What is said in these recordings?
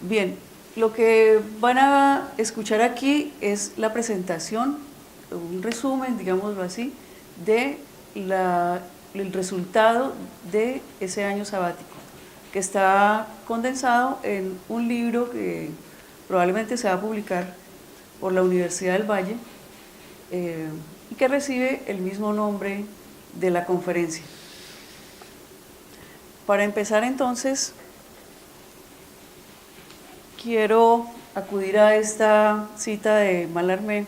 Bien, lo que van a escuchar aquí es la presentación, un resumen, digámoslo así, de el resultado de ese año sabático, que está condensado en un libro que probablemente se va a publicar por la Universidad del Valle y que recibe el mismo nombre de la conferencia. Para empezar entonces, quiero acudir a esta cita de Mallarmé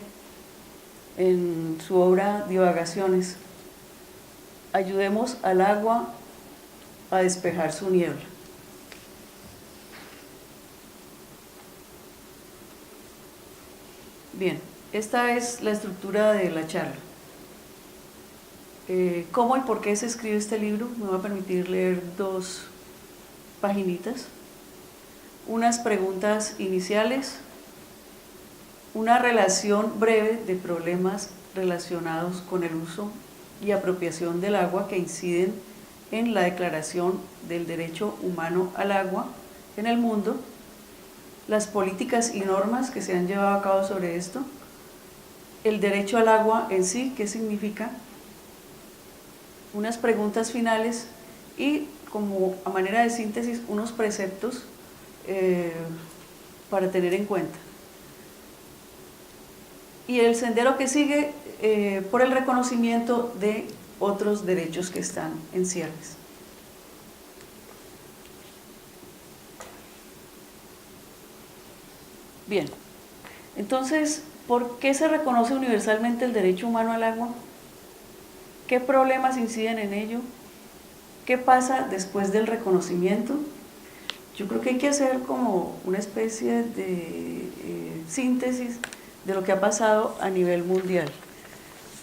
en su obra Divagaciones. Ayudemos al agua a despejar su niebla. Bien, esta es la estructura de la charla. ¿Cómo y por qué se escribe este libro? Me va a permitir leer 2 paginitas. Unas preguntas iniciales, una relación breve de problemas relacionados con el uso y apropiación del agua que inciden en la Declaración del Derecho Humano al Agua en el mundo, las políticas y normas que se han llevado a cabo sobre esto, el derecho al agua en sí, qué significa, unas preguntas finales y, como a manera de síntesis, unos preceptos para tener en cuenta. Y el sendero que sigue por el reconocimiento de otros derechos que están en ciernes. Bien, entonces, ¿por qué se reconoce universalmente el derecho humano al agua? ¿Qué problemas inciden en ello? ¿Qué pasa después del reconocimiento? Yo creo que hay que hacer como una especie de síntesis de lo que ha pasado a nivel mundial.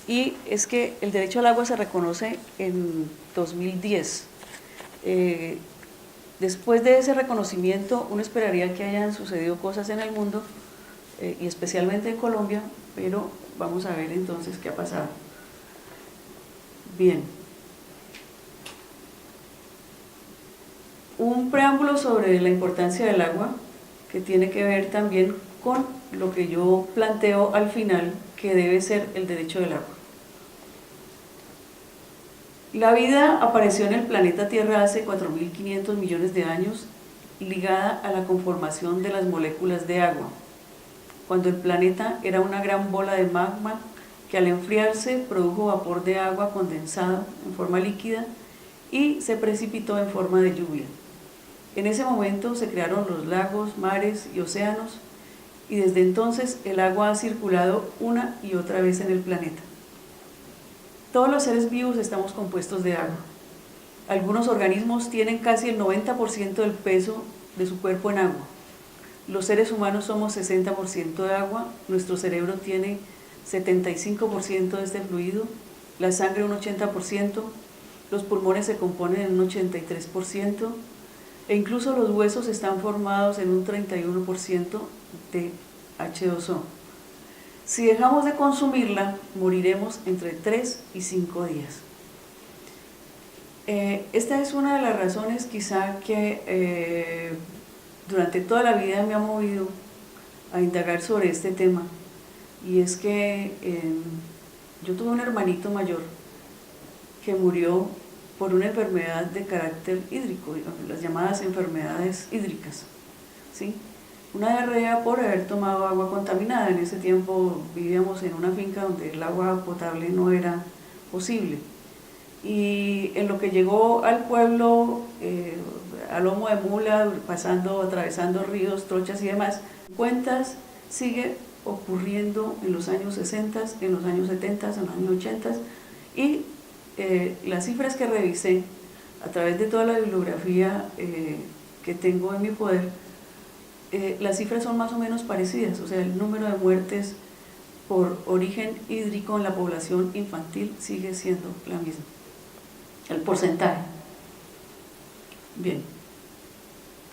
Y es que el derecho al agua se reconoce en 2010. Después de ese reconocimiento, uno esperaría que hayan sucedido cosas en el mundo, y especialmente en Colombia, pero vamos a ver entonces qué ha pasado. Bien. Un preámbulo sobre la importancia del agua, que tiene que ver también con lo que yo planteo al final, que debe ser el derecho del agua. La vida apareció en el planeta Tierra hace 4.500 millones de años, ligada a la conformación de las moléculas de agua, cuando el planeta era una gran bola de magma que al enfriarse produjo vapor de agua condensado en forma líquida y se precipitó en forma de lluvia. En ese momento se crearon los lagos, mares y océanos, y desde entonces el agua ha circulado una y otra vez en el planeta. Todos los seres vivos estamos compuestos de agua. Algunos organismos tienen casi el 90% del peso de su cuerpo en agua. Los seres humanos somos 60% de agua, nuestro cerebro tiene 75% de este fluido, la sangre un 80%, los pulmones se componen en un 83%, e incluso los huesos están formados en un 31% de H2O. Si dejamos de consumirla, moriremos entre 3 y 5 días. Esta es una de las razones quizá que durante toda la vida me ha movido a indagar sobre este tema, y es que yo tuve un hermanito mayor que murió por una enfermedad de carácter hídrico, las llamadas enfermedades hídricas, ¿sí? Una diarrea por haber tomado agua contaminada. En ese tiempo vivíamos en una finca donde el agua potable no era posible, y en lo que llegó al pueblo, a lomo de mula, atravesando ríos, trochas y demás, cuentas sigue ocurriendo en los años 60, en los años 70, en los años 80, y las cifras que revisé a través de toda la bibliografía que tengo en mi poder, las cifras son más o menos parecidas. O sea, el número de muertes por origen hídrico en la población infantil sigue siendo la misma, el porcentaje. Bien,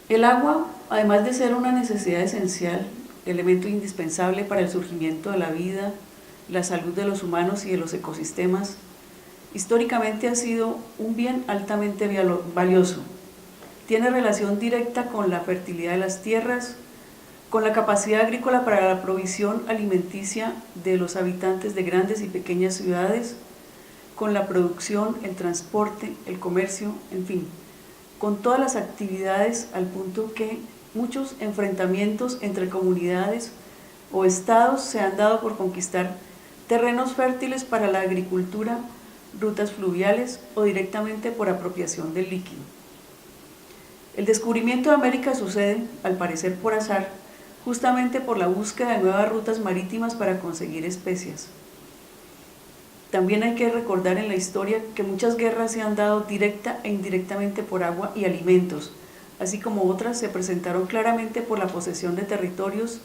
el agua, además de ser una necesidad esencial, elemento indispensable para el surgimiento de la vida, la salud de los humanos y de los ecosistemas, históricamente ha sido un bien altamente valioso. Tiene relación directa con la fertilidad de las tierras, con la capacidad agrícola para la provisión alimenticia de los habitantes de grandes y pequeñas ciudades, con la producción, el transporte, el comercio, en fin, con todas las actividades, al punto que muchos enfrentamientos entre comunidades o estados se han dado por conquistar terrenos fértiles para la agricultura, rutas fluviales o directamente por apropiación del líquido. El descubrimiento de América sucede, al parecer por azar, justamente por la búsqueda de nuevas rutas marítimas para conseguir especias. También hay que recordar en la historia que muchas guerras se han dado directa e indirectamente por agua y alimentos, así como otras se presentaron claramente por la posesión de territorios,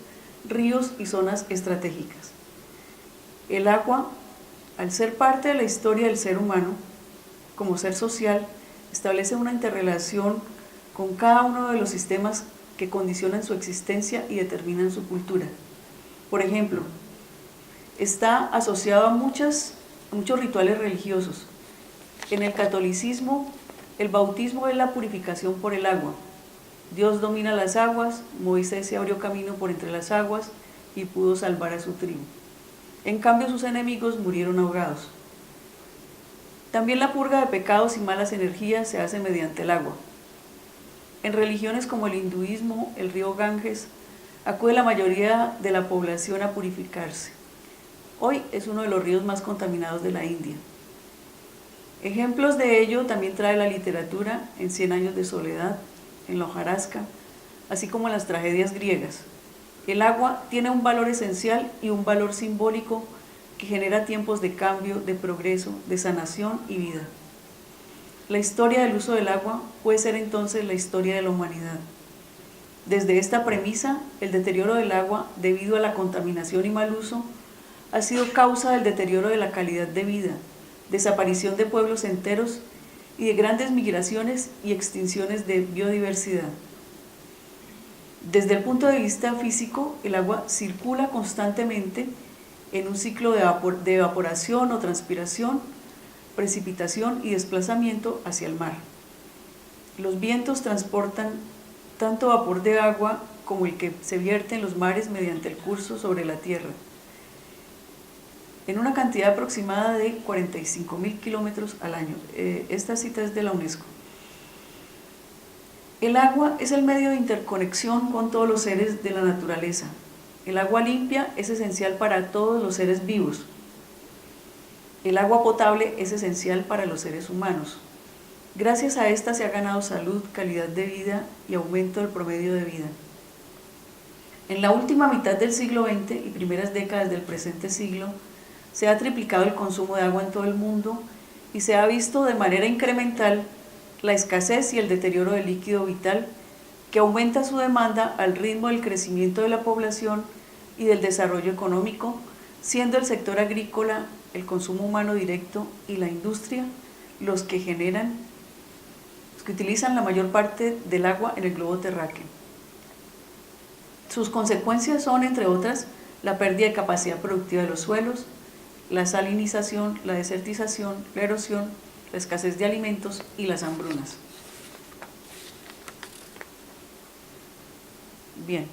ríos y zonas estratégicas. El agua, al ser parte de la historia del ser humano, como ser social, establece una interrelación con cada uno de los sistemas que condicionan su existencia y determinan su cultura. Por ejemplo, está asociado a muchos rituales religiosos. En el catolicismo, el bautismo es la purificación por el agua. Dios domina las aguas, Moisés se abrió camino por entre las aguas y pudo salvar a su tribu. En cambio, sus enemigos murieron ahogados. También la purga de pecados y malas energías se hace mediante el agua. En religiones como el hinduismo, el río Ganges, acude la mayoría de la población a purificarse. Hoy es uno de los ríos más contaminados de la India. Ejemplos de ello también trae la literatura en 100 años de soledad, en la hojarasca, así como en las tragedias griegas. El agua tiene un valor esencial y un valor simbólico que genera tiempos de cambio, de progreso, de sanación y vida. La historia del uso del agua puede ser entonces la historia de la humanidad. Desde esta premisa, el deterioro del agua debido a la contaminación y mal uso ha sido causa del deterioro de la calidad de vida, desaparición de pueblos enteros y de grandes migraciones y extinciones de biodiversidad. Desde el punto de vista físico, el agua circula constantemente en un ciclo de evaporación o transpiración, precipitación y desplazamiento hacia el mar. Los vientos transportan tanto vapor de agua como el que se vierte en los mares mediante el curso sobre la tierra, en una cantidad aproximada de 45.000 kilómetros al año. Esta cita es de la UNESCO. El agua es el medio de interconexión con todos los seres de la naturaleza. El agua limpia es esencial para todos los seres vivos. El agua potable es esencial para los seres humanos. Gracias a esta se ha ganado salud, calidad de vida y aumento del promedio de vida. En la última mitad del siglo XX y primeras décadas del presente siglo, se ha triplicado el consumo de agua en todo el mundo y se ha visto de manera incremental la escasez y el deterioro del líquido vital, que aumenta su demanda al ritmo del crecimiento de la población y del desarrollo económico, siendo el sector agrícola, el consumo humano directo y la industria los que utilizan la mayor parte del agua en el globo terráqueo. Sus consecuencias son, entre otras, la pérdida de capacidad productiva de los suelos, la salinización, la desertización, la erosión, la escasez de alimentos y las hambrunas. Bien,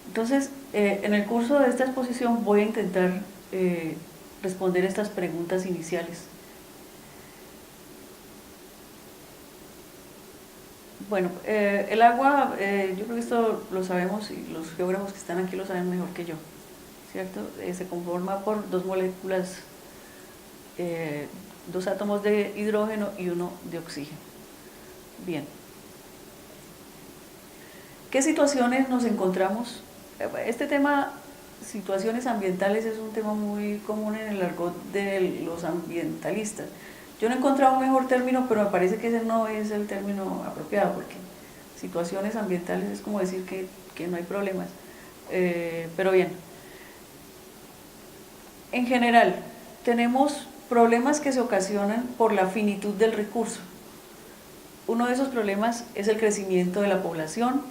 entonces en el curso de esta exposición voy a intentar responder estas preguntas iniciales. Bueno, el agua, yo creo que esto lo sabemos y los geógrafos que están aquí lo saben mejor que yo, ¿cierto? Se conforma por dos moléculas, dos átomos de hidrógeno y uno de oxígeno. Bien. ¿Qué situaciones nos encontramos? Este tema, situaciones ambientales, es un tema muy común en el argot de los ambientalistas. Yo no he encontrado un mejor término, pero me parece que ese no es el término apropiado, porque situaciones ambientales es como decir que no hay problemas. Pero bien, en general, tenemos problemas que se ocasionan por la finitud del recurso. Uno de esos problemas es el crecimiento de la población.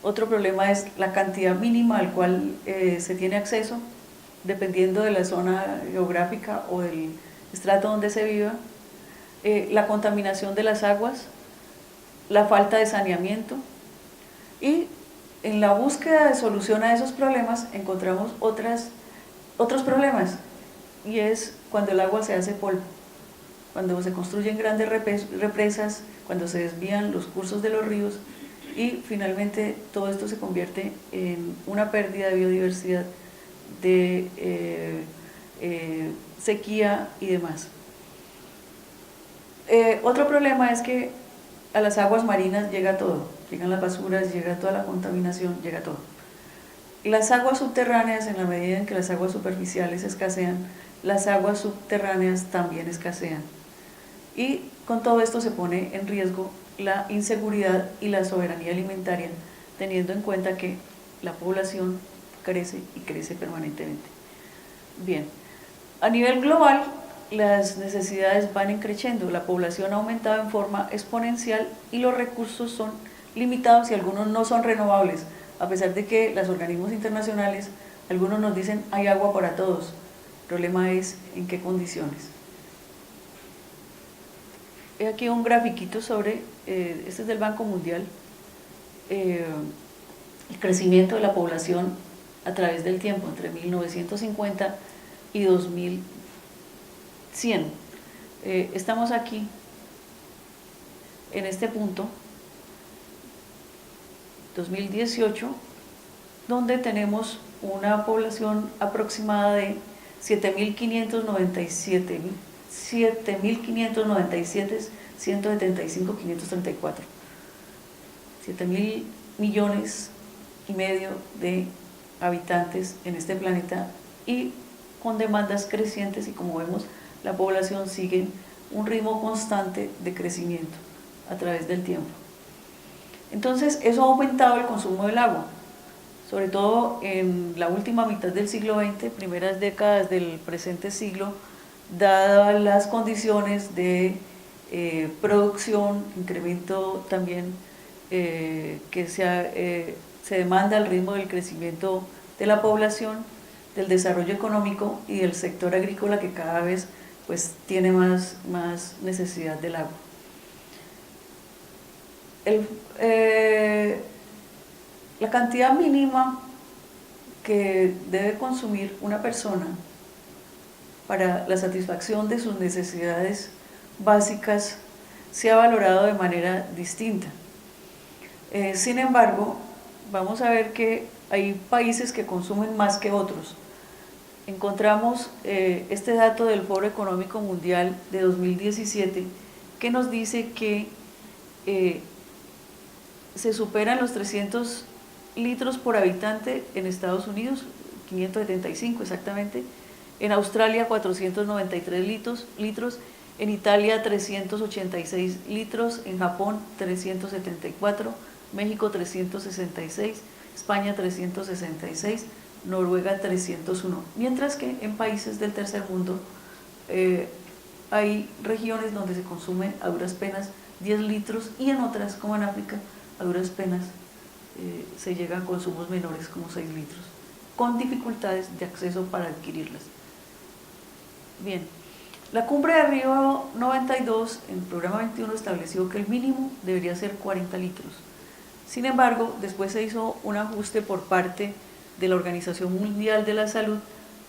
Otro problema es la cantidad mínima al cual se tiene acceso, dependiendo de la zona geográfica o del estrato donde se viva. La contaminación de las aguas, la falta de saneamiento, y en la búsqueda de solución a esos problemas encontramos otros problemas, y es cuando el agua se hace polvo, cuando se construyen grandes represas, cuando se desvían los cursos de los ríos, y finalmente todo esto se convierte en una pérdida de biodiversidad, de sequía y demás. Otro problema es que a las aguas marinas llega todo, llegan las basuras, llega toda la contaminación, llega todo. Las aguas subterráneas, en la medida en que las aguas superficiales escasean, las aguas subterráneas también escasean. Y con todo esto se pone en riesgo la inseguridad y la soberanía alimentaria, teniendo en cuenta que la población crece y crece permanentemente. Bien, a nivel global, las necesidades van creciendo, la población ha aumentado en forma exponencial y los recursos son limitados y algunos no son renovables, a pesar de que los organismos internacionales, algunos nos dicen hay agua para todos. El problema es en qué condiciones. He aquí un grafiquito sobre, este es del Banco Mundial, el crecimiento de la población a través del tiempo, entre 1950 y 2100. Estamos aquí, en este punto, 2018, donde tenemos una población aproximada de 7.597, 175, 534. 7.000 millones y medio de habitantes en este planeta, y con demandas crecientes, y como vemos, la población sigue un ritmo constante de crecimiento a través del tiempo. Entonces, eso ha aumentado el consumo del agua, sobre todo en la última mitad del siglo XX, primeras décadas del presente siglo, dadas las condiciones de producción, incremento también que se demanda al ritmo del crecimiento de la población, del desarrollo económico y del sector agrícola, que cada vez pues tiene más necesidad del agua. La cantidad mínima que debe consumir una persona para la satisfacción de sus necesidades básicas se ha valorado de manera distinta. Sin embargo, vamos a ver que hay países que consumen más que otros. Encontramos este dato del Foro Económico Mundial de 2017 que nos dice que se superan los 300 litros por habitante en Estados Unidos, 575 exactamente, en Australia 493 litros, en Italia 386 litros, en Japón 374, México 366, España 366, Noruega 301, mientras que en países del tercer mundo hay regiones donde se consume a duras penas 10 litros y en otras, como en África, a duras penas se llega a consumos menores como 6 litros, con dificultades de acceso para adquirirlas. Bien, la cumbre de Río 92, en el programa 21, estableció que el mínimo debería ser 40 litros. Sin embargo, después se hizo un ajuste por parte de la Organización Mundial de la Salud,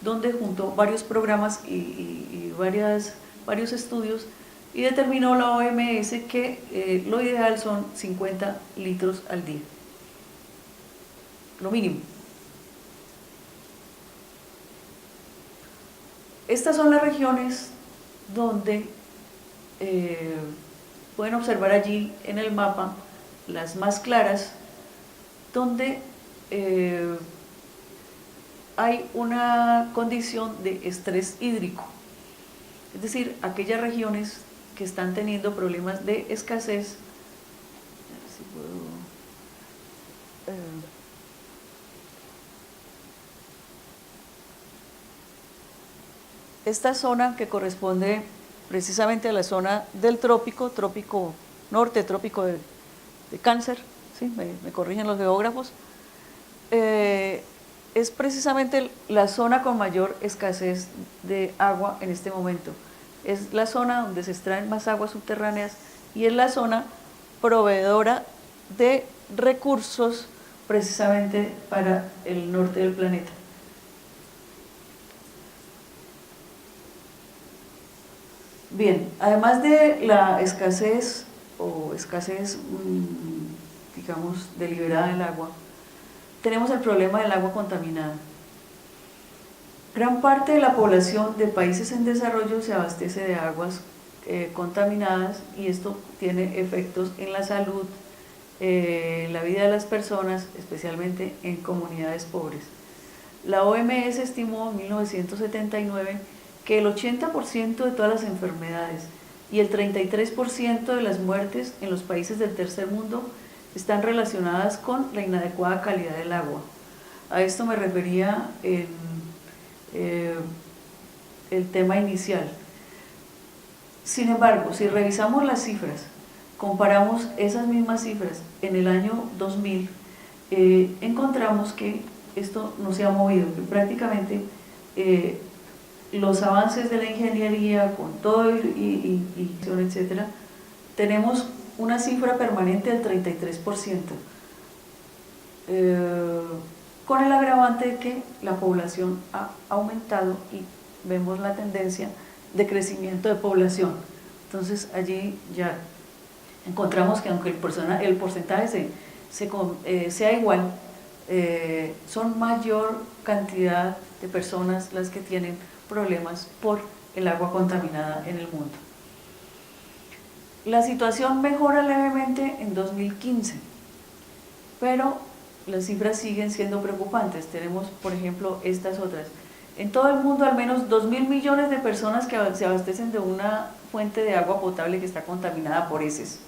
donde juntó varios programas y varios estudios, y determinó la OMS que lo ideal son 50 litros al día, lo mínimo. Estas son las regiones donde pueden observar allí en el mapa las más claras, donde hay una condición de estrés hídrico, es decir, aquellas regiones que están teniendo problemas de escasez. A ver si puedo, esta zona que corresponde precisamente a la zona del trópico norte, trópico de Cáncer, ¿sí? me corrigen los geógrafos, es precisamente la zona con mayor escasez de agua en este momento. Es la zona donde se extraen más aguas subterráneas y es la zona proveedora de recursos precisamente para el norte del planeta. Bien, además de la escasez digamos, deliberada del agua, tenemos el problema del agua contaminada. Gran parte de la población de países en desarrollo se abastece de aguas contaminadas, y esto tiene efectos en la salud, en la vida de las personas, especialmente en comunidades pobres. La OMS estimó en 1979 que el 80% de todas las enfermedades y el 33% de las muertes en los países del tercer mundo están relacionadas con la inadecuada calidad del agua. A esto me refería en el tema inicial. Sin embargo, si revisamos las cifras, comparamos esas mismas cifras en el año 2000, encontramos que esto no se ha movido, que prácticamente los avances de la ingeniería, con todo y etcétera, tenemos una cifra permanente del 33%, con el agravante de que la población ha aumentado y vemos la tendencia de crecimiento de población. Entonces allí ya encontramos que aunque el porcentaje sea igual, son mayor cantidad de personas las que tienen problemas por el agua contaminada en el mundo. La situación mejora levemente en 2015, pero las cifras siguen siendo preocupantes. Tenemos, por ejemplo, estas otras. En todo el mundo, al menos 2.000 millones de personas que se abastecen de una fuente de agua potable que está contaminada por heces.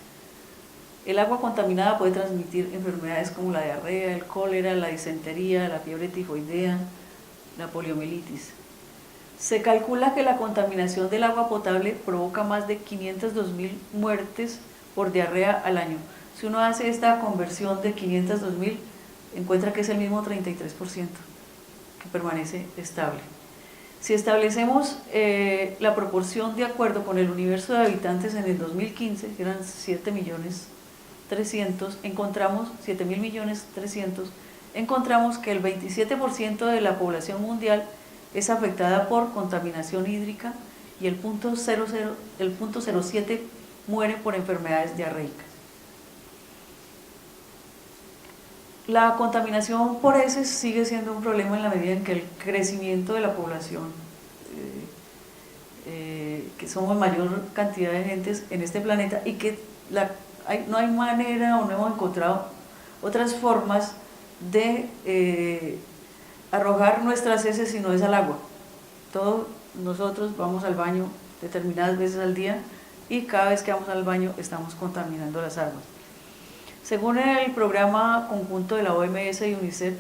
El agua contaminada puede transmitir enfermedades como la diarrea, el cólera, la disentería, la fiebre tifoidea, la poliomielitis. Se calcula que la contaminación del agua potable provoca más de 502.000 muertes por diarrea al año. Si uno hace esta conversión de 502.000, encuentra que es el mismo 33% que permanece estable. Si establecemos la proporción de acuerdo con el universo de habitantes en el 2015, que eran 7.300.000, encontramos 7.300.000, encontramos que el 27% de la población mundial es afectada por contaminación hídrica y el 0.07 muere por enfermedades diarreicas. La contaminación por heces sigue siendo un problema en la medida en que el crecimiento de la población, que somos mayor cantidad de gentes en este planeta, y que no hay manera o no hemos encontrado otras formas de arrojar nuestras heces si no es al agua. Todos nosotros vamos al baño determinadas veces al día y cada vez que vamos al baño estamos contaminando las aguas. Según el programa conjunto de la OMS y UNICEF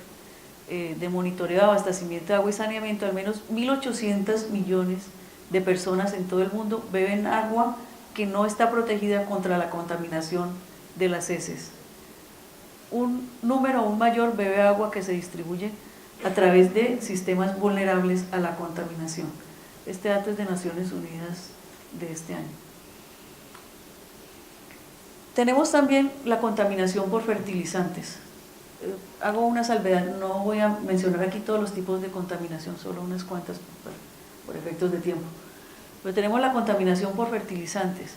de monitoreo de abastecimiento de agua y saneamiento, al menos 1.800 millones de personas en todo el mundo beben agua que no está protegida contra la contaminación de las heces. Un número aún mayor bebe agua que se distribuye a través de sistemas vulnerables a la contaminación. Este dato es de Naciones Unidas de este año. Tenemos también la contaminación por fertilizantes. Hago una salvedad, no voy a mencionar aquí todos los tipos de contaminación, solo unas cuantas por efectos de tiempo. Pero tenemos la contaminación por fertilizantes.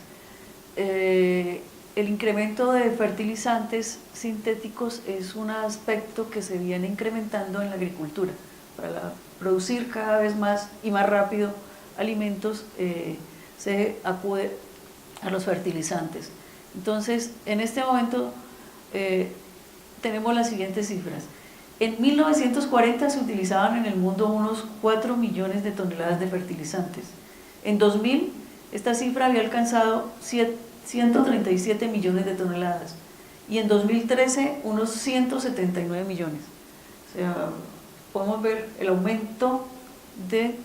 El incremento de fertilizantes sintéticos es un aspecto que se viene incrementando en la agricultura. Para producir cada vez más y más rápido alimentos, se acude a los fertilizantes. Entonces, en este momento tenemos las siguientes cifras. En 1940 se utilizaban en el mundo unos 4 millones de toneladas de fertilizantes. En 2000 esta cifra había alcanzado 137 millones de toneladas y en 2013 unos 179 millones. O sea, podemos ver el aumento y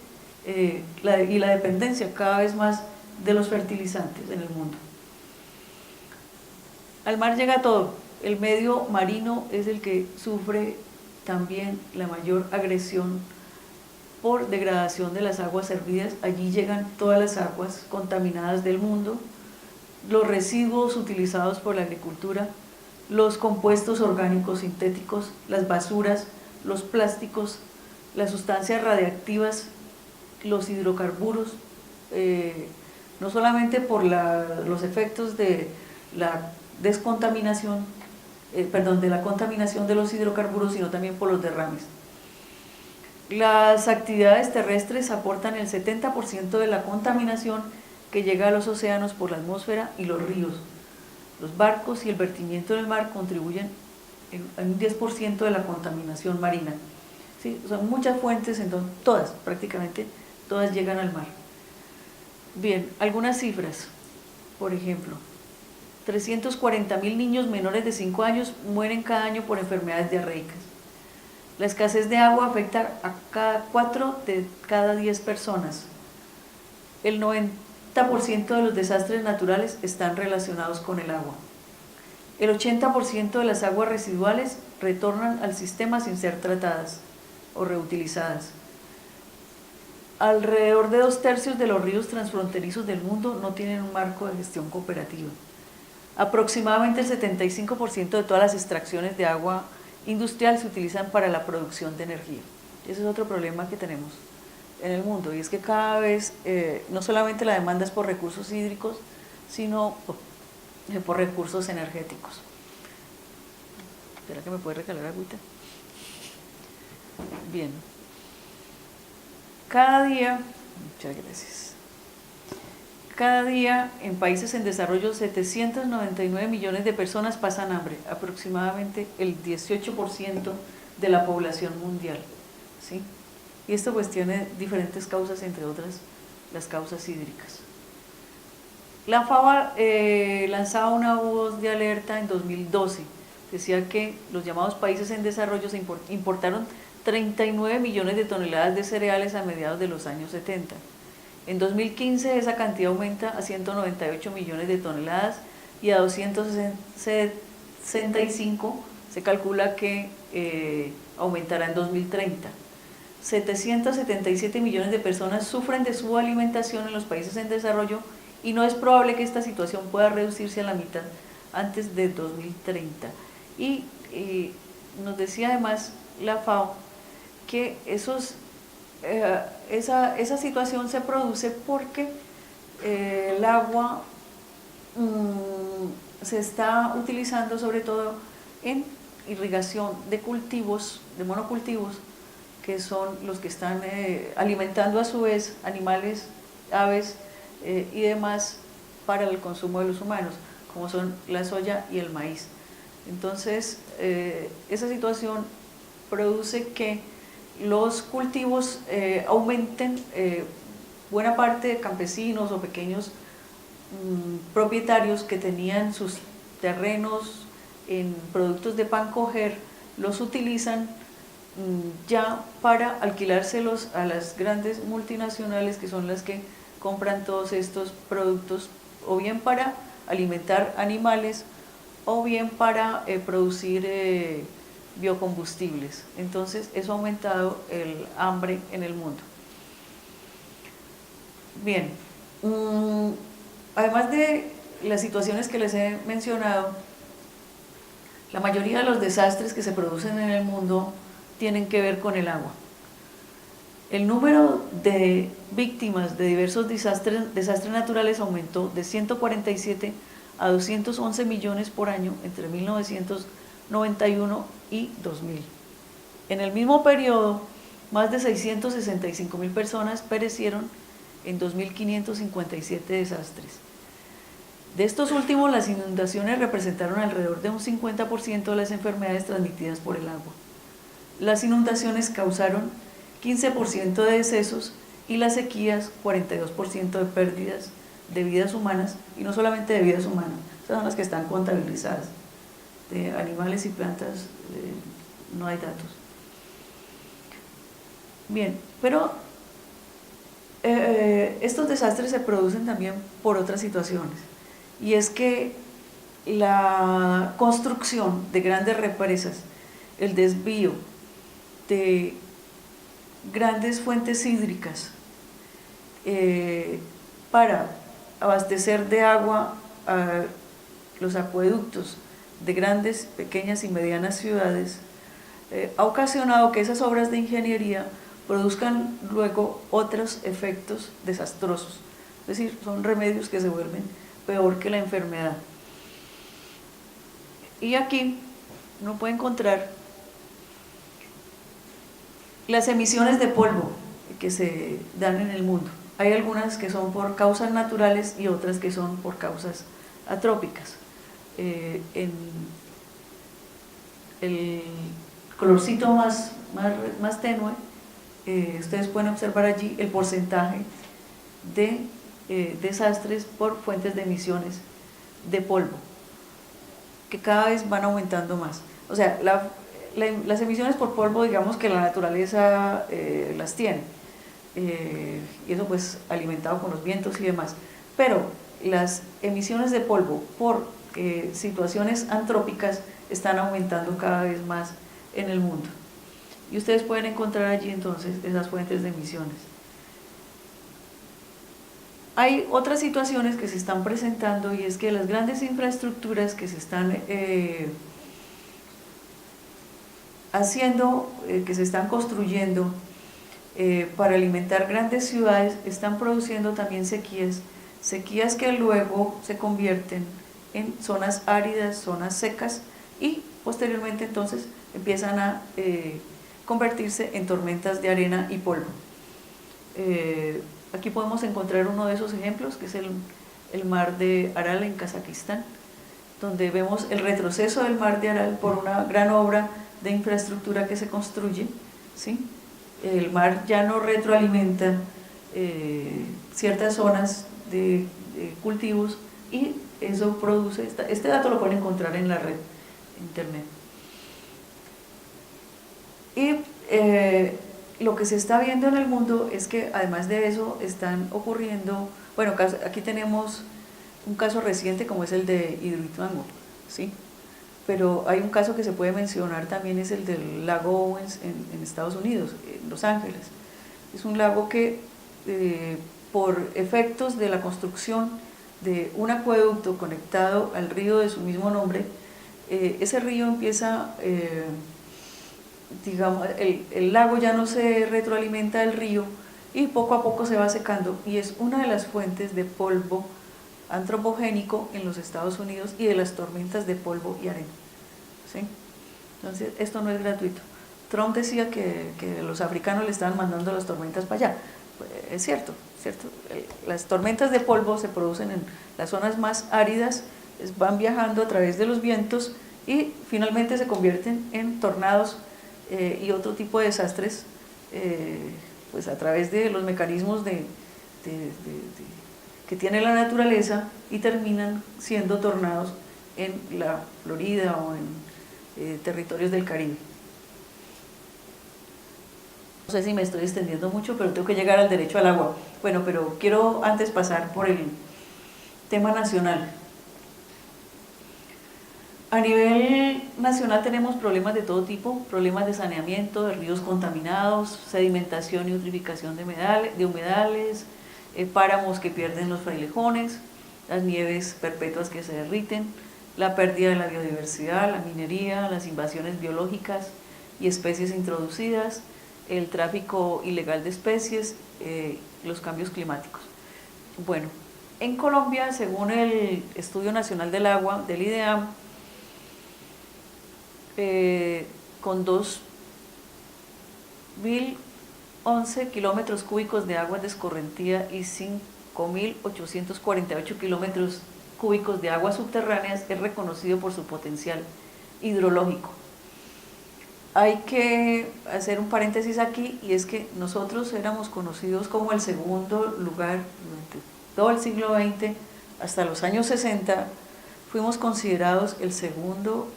la dependencia cada vez más de los fertilizantes en el mundo. Al mar llega todo. El medio marino es el que sufre también la mayor agresión por degradación de las aguas servidas. Allí llegan todas las aguas contaminadas del mundo los residuos utilizados por la agricultura, los compuestos orgánicos sintéticos, las basuras, los plásticos, las sustancias radiactivas, los hidrocarburos, no solamente por los efectos de la descontaminación, de la contaminación de los hidrocarburos, sino también por los derrames. Las actividades terrestres aportan el 70% de la contaminación que llega a los océanos por la atmósfera y los ríos. Los barcos y el vertimiento en el mar contribuyen en un 10% de la contaminación marina. ¿Sí? Son muchas fuentes, entonces todas, prácticamente todas llegan al mar. Bien, algunas cifras. Por ejemplo, 340.000 niños menores de 5 años mueren cada año por enfermedades diarreicas. La escasez de agua afecta a 4 de cada 10 personas. El 90% de los desastres naturales están relacionados con el agua. El 80% de las aguas residuales retornan al sistema sin ser tratadas o reutilizadas. Alrededor de 2/3 de los ríos transfronterizos del mundo no tienen un marco de gestión cooperativa. Aproximadamente el 75% de todas las extracciones de agua industrial se utilizan para la producción de energía. Ese es otro problema que tenemos en el mundo, y es que cada vez no solamente la demanda es por recursos hídricos, sino por recursos energéticos. ¿Será que me puede regalar agüita? Bien. Muchas gracias. Cada día en países en desarrollo 799 millones de personas pasan hambre, aproximadamente el 18% de la población mundial, ¿sí? Y esto pues tiene diferentes causas, entre otras las causas hídricas. La FAO lanzaba una voz de alerta en 2012, decía que los llamados países en desarrollo importaron 39 millones de toneladas de cereales a mediados de los años 70. En 2015 esa cantidad aumenta a 198 millones de toneladas y a 265 se calcula que aumentará en 2030. 777 millones de personas sufren de subalimentación en los países en desarrollo y no es probable que esta situación pueda reducirse a la mitad antes de 2030. Y nos decía además la FAO que esa situación se produce porque el agua se está utilizando sobre todo en irrigación de cultivos, de monocultivos, que son los que están alimentando a su vez animales, aves y demás para el consumo de los humanos, como son la soya y el maíz. Entonces, esa situación produce que los cultivos aumenten. Buena parte de campesinos o pequeños propietarios que tenían sus terrenos en productos de pan coger, los utilizan ya para alquilárselos a las grandes multinacionales, que son las que compran todos estos productos, o bien para alimentar animales o bien para producir biocombustibles. Entonces eso ha aumentado el hambre en el mundo. Bien, además de las situaciones que les he mencionado, la mayoría de los desastres que se producen en el mundo tienen que ver con el agua. El número de víctimas de diversos desastres naturales aumentó de 147 a 211 millones por año entre 1991 y 2000. En el mismo periodo, más de 665.000 personas perecieron en 2.557 desastres. De estos últimos, las inundaciones representaron alrededor de un 50% de las enfermedades transmitidas por el agua. Las inundaciones causaron 15% de decesos y las sequías 42% de pérdidas de vidas humanas, y no solamente de vidas humanas, son las que están contabilizadas. De animales y plantas no hay datos. Bien, pero estos desastres se producen también por otras situaciones, y es que la construcción de grandes represas, el desvío de grandes fuentes hídricas para abastecer de agua a los acueductos de grandes, pequeñas y medianas ciudades, ha ocasionado que esas obras de ingeniería produzcan luego otros efectos desastrosos. Es decir, son remedios que se vuelven peor que la enfermedad. Y aquí uno puede encontrar las emisiones de polvo que se dan en el mundo. Hay algunas que son por causas naturales y otras que son por causas atrópicas. En el colorcito más tenue, ustedes pueden observar allí el porcentaje de desastres por fuentes de emisiones de polvo, que cada vez van aumentando más. O sea, las emisiones por polvo, digamos que la naturaleza las tiene, y eso pues alimentado con los vientos y demás, pero las emisiones de polvo por situaciones antrópicas están aumentando cada vez más en el mundo, y ustedes pueden encontrar allí entonces esas fuentes de emisiones. Hay otras situaciones que se están presentando, y es que las grandes infraestructuras que se están haciendo, que se están construyendo para alimentar grandes ciudades, están produciendo también sequías que luego se convierten en zonas áridas, zonas secas, y posteriormente entonces empiezan a convertirse en tormentas de arena y polvo. Aquí podemos encontrar uno de esos ejemplos, que es el mar de Aral en Kazajistán, donde vemos el retroceso del mar de Aral por una gran obra de infraestructura que se construye, ¿sí? El mar ya no retroalimenta ciertas zonas de cultivos, y eso produce, este dato lo pueden encontrar en la red internet. Y lo que se está viendo en el mundo es que además de eso están ocurriendo, bueno, aquí tenemos un caso reciente como es el de Hidroituango, ¿sí? Pero hay un caso que se puede mencionar también, es el del lago Owens en Estados Unidos, en Los Ángeles. Es un lago que por efectos de la construcción de un acueducto conectado al río de su mismo nombre, ese río empieza, digamos, el lago ya no se retroalimenta del río y poco a poco se va secando, y es una de las fuentes de polvo antropogénico en los Estados Unidos y de las tormentas de polvo y arena, ¿sí? Entonces esto no es gratuito. Trump decía que los africanos le estaban mandando las tormentas para allá. Pues, es cierto. Las tormentas de polvo se producen en las zonas más áridas, van viajando a través de los vientos y finalmente se convierten en tornados y otro tipo de desastres, pues a través de los mecanismos que tiene la naturaleza, y terminan siendo tornados en la Florida o en territorios del Caribe. No sé si me estoy extendiendo mucho, pero tengo que llegar al derecho al agua. Bueno, pero quiero antes pasar por el tema nacional. A nivel nacional tenemos problemas de todo tipo, problemas de saneamiento, de ríos contaminados, sedimentación y eutrificación de humedales, páramos que pierden los frailejones, las nieves perpetuas que se derriten, la pérdida de la biodiversidad, la minería, las invasiones biológicas y especies introducidas, el tráfico ilegal de especies, los cambios climáticos. Bueno, en Colombia, según el Estudio Nacional del Agua del IDEAM, con 2.011 kilómetros cúbicos de agua descorrentía y 5.848 kilómetros cúbicos de aguas subterráneas, es reconocido por su potencial hidrológico. Hay que hacer un paréntesis aquí, y es que nosotros éramos conocidos como el segundo lugar durante todo el siglo XX, hasta los años 60, fuimos considerados el segundo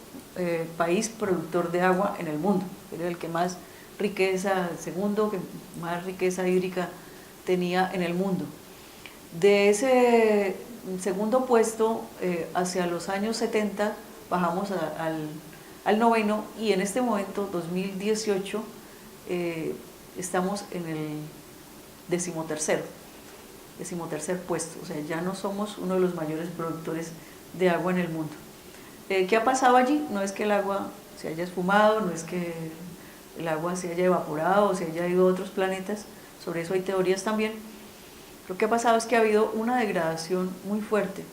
país productor de agua en el mundo. Era el que más riqueza, el segundo que más riqueza hídrica tenía en el mundo. De ese segundo puesto, hacia los años 70, bajamos al noveno, y en este momento, 2018, estamos en el 13º. 13º puesto, o sea, ya no somos uno de los mayores productores de agua en el mundo. ¿Qué ha pasado allí? No es que el agua se haya esfumado, no es que el agua se haya evaporado o se haya ido a otros planetas, sobre eso hay teorías también. Lo que ha pasado es que ha habido una degradación muy fuerte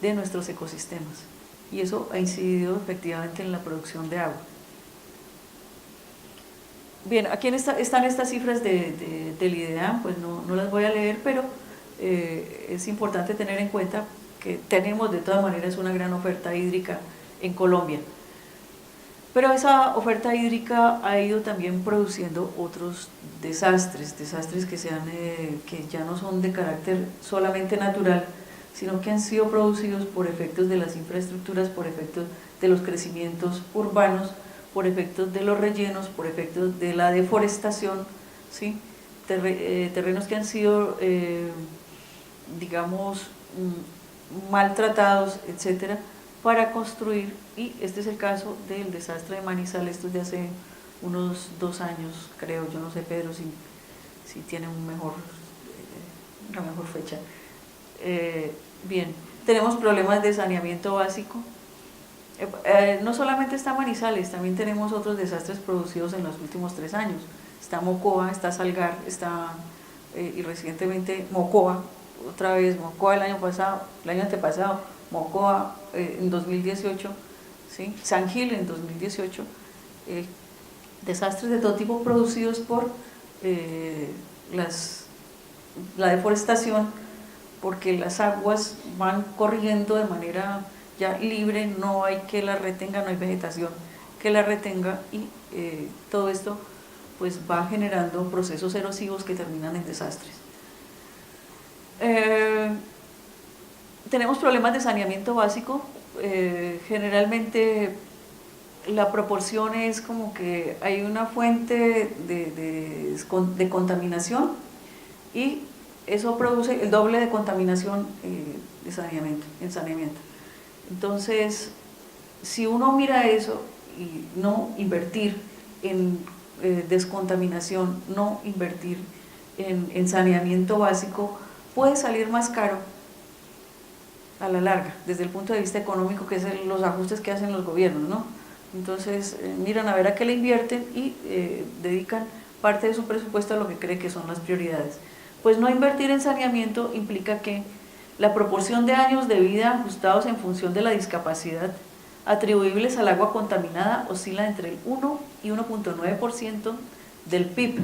de nuestros ecosistemas y eso ha incidido efectivamente en la producción de agua. Bien, aquí están estas cifras del IDEAM, pues no las voy a leer, pero es importante tener en cuenta que tenemos de todas maneras una gran oferta hídrica en Colombia. Pero esa oferta hídrica ha ido también produciendo otros desastres que ya no son de carácter solamente natural, sino que han sido producidos por efectos de las infraestructuras, por efectos de los crecimientos urbanos, por efectos de los rellenos, por efectos de la deforestación, ¿sí? Terrenos que han sido, digamos, maltratados, etcétera, para construir, y este es el caso del desastre de Manizales, esto es de hace unos 2 años, creo, yo no sé Pedro si tiene una mejor fecha. Bien, tenemos problemas de saneamiento básico, no solamente está Manizales, también tenemos otros desastres producidos en los últimos 3 años, está Mocoa, está Salgar, y recientemente Mocoa, otra vez Mocoa el año antepasado, Mocoa en 2018, ¿sí? San Gil en 2018, desastres de todo tipo producidos por la deforestación, porque las aguas van corriendo de manera ya libre, no hay que la retenga, no hay vegetación que la retenga, y todo esto pues va generando procesos erosivos que terminan en desastres. Tenemos problemas de saneamiento básico, generalmente la proporción es como que hay una fuente de contaminación y eso produce el doble de contaminación en saneamiento. Entonces, si uno mira eso y no invertir en descontaminación, no invertir en saneamiento básico, puede salir más caro a la larga, desde el punto de vista económico, que es los ajustes que hacen los gobiernos, ¿no? Entonces miran a ver a qué le invierten y dedican parte de su presupuesto a lo que cree que son las prioridades. Pues no invertir en saneamiento implica que la proporción de años de vida ajustados en función de la discapacidad atribuibles al agua contaminada oscila entre el 1 y 1.9% del PIB.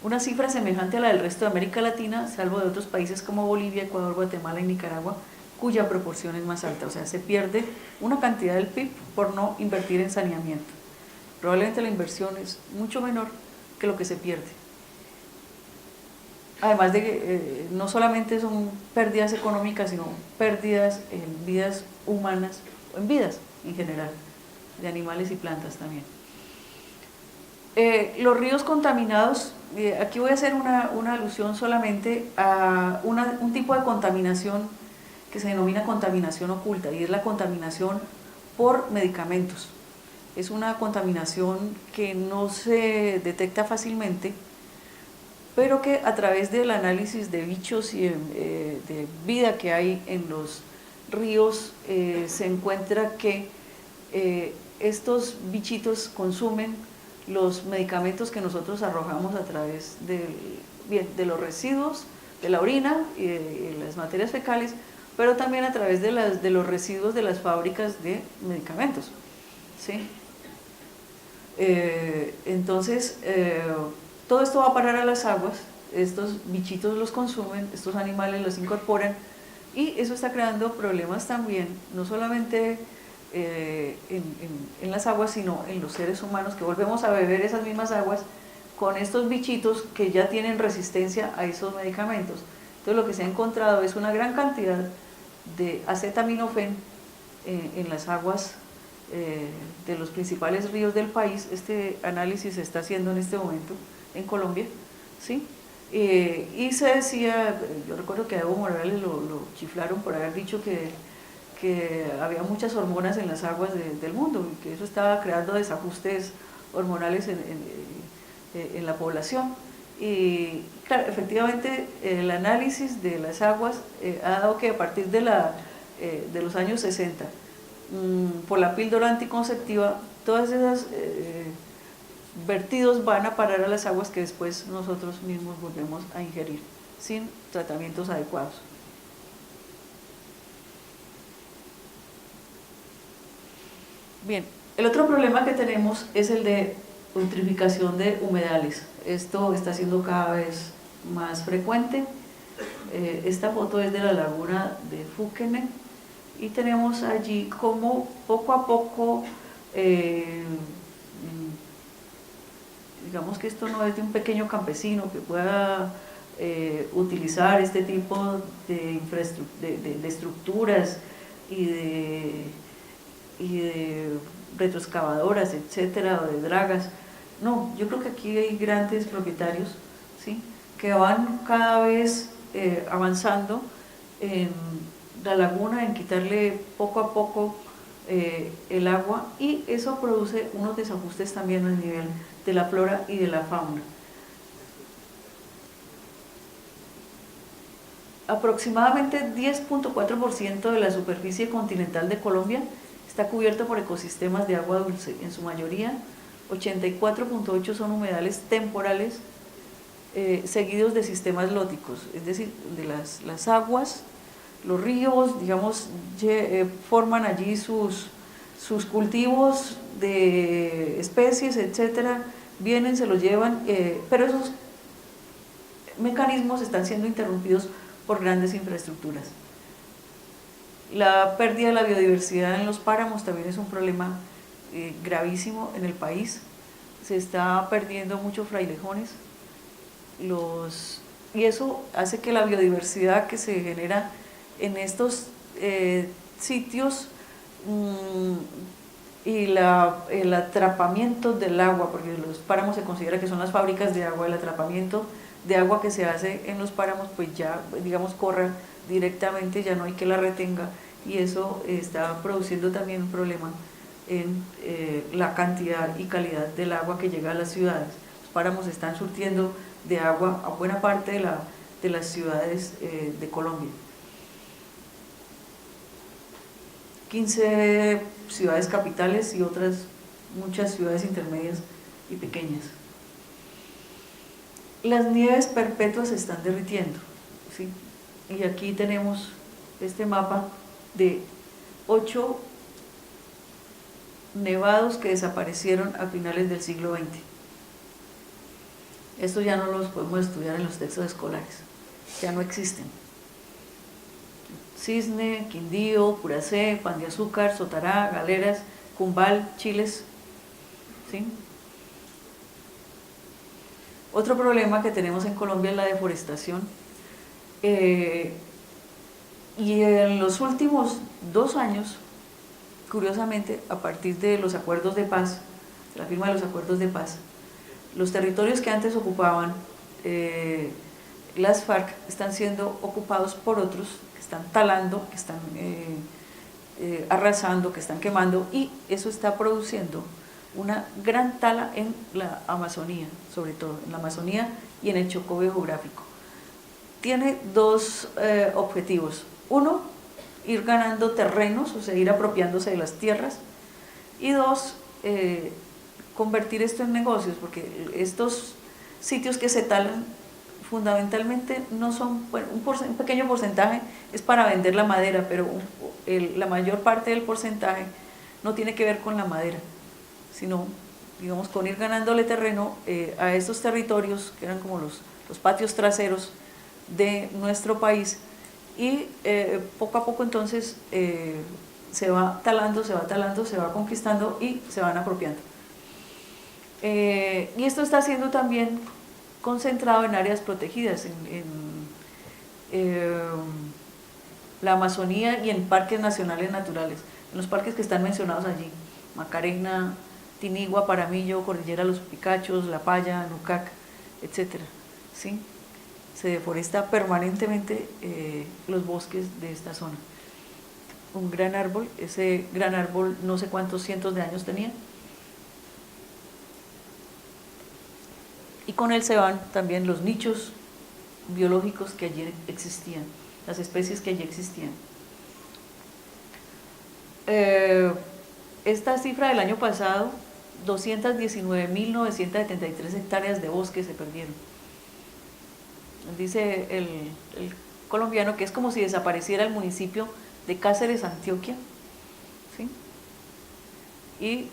Una cifra semejante a la del resto de América Latina, salvo de otros países como Bolivia, Ecuador, Guatemala y Nicaragua, cuya proporción es más alta. O sea, se pierde una cantidad del PIB por no invertir en saneamiento. Probablemente la inversión es mucho menor que lo que se pierde. Además de que no solamente son pérdidas económicas, sino pérdidas en vidas humanas, o en vidas en general, de animales y plantas también. Los ríos contaminados, aquí voy a hacer una alusión solamente a un tipo de contaminación que se denomina contaminación oculta, y es la contaminación por medicamentos. Es una contaminación que no se detecta fácilmente, pero que a través del análisis de bichos y de vida que hay en los ríos se encuentra que estos bichitos consumen los medicamentos que nosotros arrojamos a través de los residuos, de la orina y de las materias fecales, pero también a través de los residuos de las fábricas de medicamentos, ¿sí? Entonces, todo esto va a parar a las aguas, estos bichitos los consumen, estos animales los incorporan, y eso está creando problemas también, no solamente en las aguas, sino en los seres humanos, que volvemos a beber esas mismas aguas con estos bichitos que ya tienen resistencia a esos medicamentos. Entonces lo que se ha encontrado es una gran cantidad de acetaminofén en las aguas de los principales ríos del país. Este análisis se está haciendo en este momento en Colombia, ¿sí? Y se decía, yo recuerdo que a Evo Morales lo chiflaron por haber dicho que había muchas hormonas en las aguas del mundo y que eso estaba creando desajustes hormonales en la población. Y claro, efectivamente el análisis de las aguas ha dado que a partir de los años 60, por la píldora anticonceptiva, todas esas vertidos van a parar a las aguas que después nosotros mismos volvemos a ingerir sin tratamientos adecuados. Bien, el otro problema que tenemos es el de eutrificación de humedales. Esto está siendo cada vez más frecuente. Esta foto es de la laguna de Fukene y tenemos allí como poco a poco, digamos que esto no es de un pequeño campesino que pueda utilizar este tipo de estructuras y de retroexcavadoras, etcétera, o de dragas. No, yo creo que aquí hay grandes propietarios, ¿sí?, que van cada vez avanzando en la laguna, en quitarle poco a poco el agua, y eso produce unos desajustes también a nivel de la flora y de la fauna. Aproximadamente 10.4% de la superficie continental de Colombia está cubierto por ecosistemas de agua dulce, en su mayoría 84.8 son humedales temporales seguidos de sistemas lóticos, es decir, de las aguas, los ríos, digamos, forman allí sus cultivos de especies, etcétera, vienen, se los llevan, pero esos mecanismos están siendo interrumpidos por grandes infraestructuras. La pérdida de la biodiversidad en los páramos también es un problema gravísimo en el país. Se está perdiendo muchos frailejones, y eso hace que la biodiversidad que se genera en estos sitios y el atrapamiento del agua, porque los páramos se considera que son las fábricas de agua, el atrapamiento de agua que se hace en los páramos, pues ya, digamos, corre directamente, ya no hay que la retenga, y eso está produciendo también un problema en la cantidad y calidad del agua que llega a las ciudades. Los páramos están surtiendo de agua a buena parte de las ciudades de Colombia. 15 ciudades capitales y otras muchas ciudades intermedias y pequeñas. Las nieves perpetuas se están derritiendo, ¿sí? Y aquí tenemos este mapa de 8 nevados que desaparecieron a finales del siglo XX. Estos ya no los podemos estudiar en los textos escolares, ya no existen. Cisne, Quindío, Puracé, Pan de Azúcar, Sotará, Galeras, Cumbal, Chiles, ¿sí? Otro problema que tenemos en Colombia es la deforestación, y en los últimos 2 años, curiosamente, a partir de los acuerdos de paz, la firma de los acuerdos de paz, los territorios que antes ocupaban las FARC están siendo ocupados por otros que están talando, que están arrasando, que están quemando, y eso está produciendo una gran tala en la Amazonía, sobre todo en la Amazonía y en el Chocó geográfico. Tiene 2 objetivos. Uno, ir ganando terrenos, o sea, ir apropiándose de las tierras, y 2, convertir esto en negocios, porque estos sitios que se talan fundamentalmente no son, bueno, un pequeño porcentaje es para vender la madera, pero la mayor parte del porcentaje no tiene que ver con la madera, sino, digamos, con ir ganándole terreno a estos territorios que eran como los patios traseros de nuestro país, y poco a poco entonces se va talando, se va conquistando y se van apropiando. Y esto está siendo también concentrado en áreas protegidas, en la Amazonía y en parques nacionales naturales, en los parques que están mencionados allí: Macarena, Tinigua, Paramillo, Cordillera Los Picachos, La Paya, Nucac, etc. ¿Sí? Se deforesta permanentemente los bosques de esta zona. Un gran árbol, ese gran árbol no sé cuántos cientos de años tenía, y con él se van también los nichos biológicos que allí existían, las especies que allí existían. Esta cifra del año pasado, 219.973 hectáreas de bosque se perdieron. Dice el colombiano que es como si desapareciera el municipio de Cáceres, Antioquia, ¿sí? Y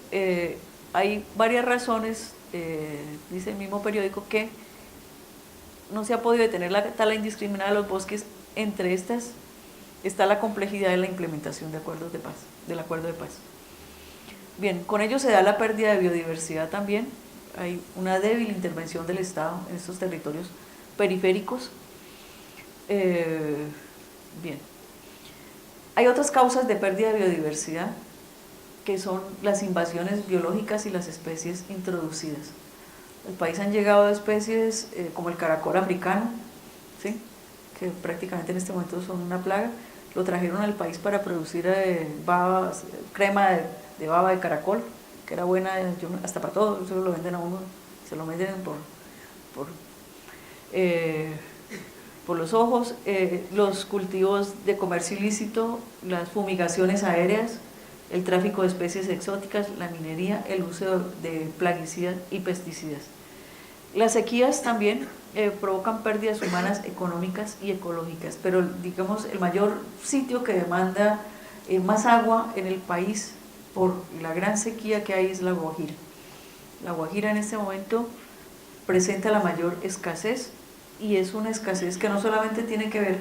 hay varias razones, dice el mismo periódico, que no se ha podido detener la tala indiscriminada de los bosques. Entre estas está la complejidad de la implementación de acuerdos de paz, del acuerdo de paz. Bien, con ello se da la pérdida de biodiversidad también. Hay una débil intervención del Estado en estos territorios periféricos. Bien, hay otras causas de pérdida de biodiversidad, que son las invasiones biológicas y las especies introducidas. Al país han llegado especies como el caracol africano, ¿sí?, que prácticamente en este momento son una plaga. Lo trajeron al país para producir babas, crema de baba de caracol, que era buena hasta para todo. Eso lo venden a uno, se lo meten por los ojos. Los cultivos de comercio ilícito, las fumigaciones aéreas, el tráfico de especies exóticas, la minería, el uso de plaguicidas y pesticidas. Las sequías también provocan pérdidas humanas, económicas y ecológicas, pero digamos el mayor sitio que demanda más agua en el país por la gran sequía que hay es La Guajira. La Guajira en este momento presenta la mayor escasez, y es una escasez que no solamente tiene que ver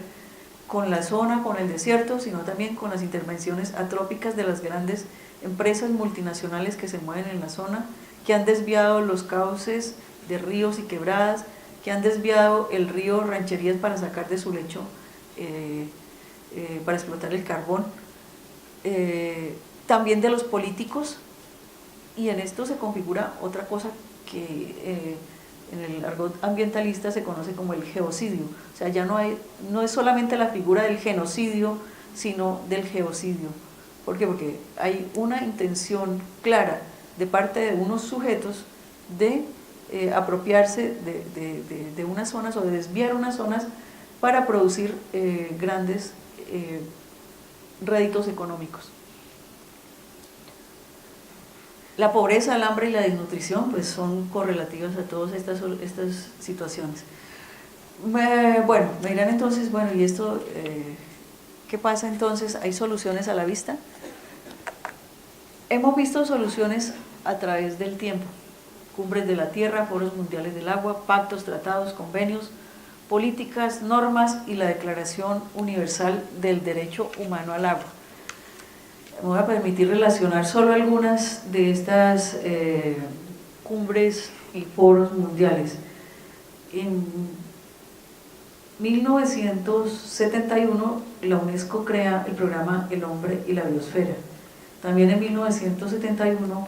con la zona, con el desierto, sino también con las intervenciones atrópicas de las grandes empresas multinacionales que se mueven en la zona, que han desviado los cauces de ríos y quebradas, que han desviado el río Rancherías para sacar de su lecho, para explotar el carbón, también de los políticos. Y en esto se configura otra cosa que en el argot ambientalista se conoce como el geocidio. O sea, ya no es solamente la figura del genocidio, sino del geocidio. ¿Por qué? Porque hay una intención clara de parte de unos sujetos de apropiarse de unas zonas o de desviar unas zonas para producir grandes réditos económicos. La pobreza, el hambre y la desnutrición pues son correlativas a todas estas situaciones. Bueno, me dirán entonces, bueno, ¿y esto qué pasa entonces? ¿Hay soluciones a la vista? Hemos visto soluciones a través del tiempo: cumbres de la tierra, foros mundiales del agua, pactos, tratados, convenios, políticas, normas y la Declaración Universal del Derecho Humano al Agua. Me voy a permitir relacionar solo algunas de estas cumbres y foros mundiales. En 1971 la UNESCO crea el programa El Hombre y la Biosfera. También en 1971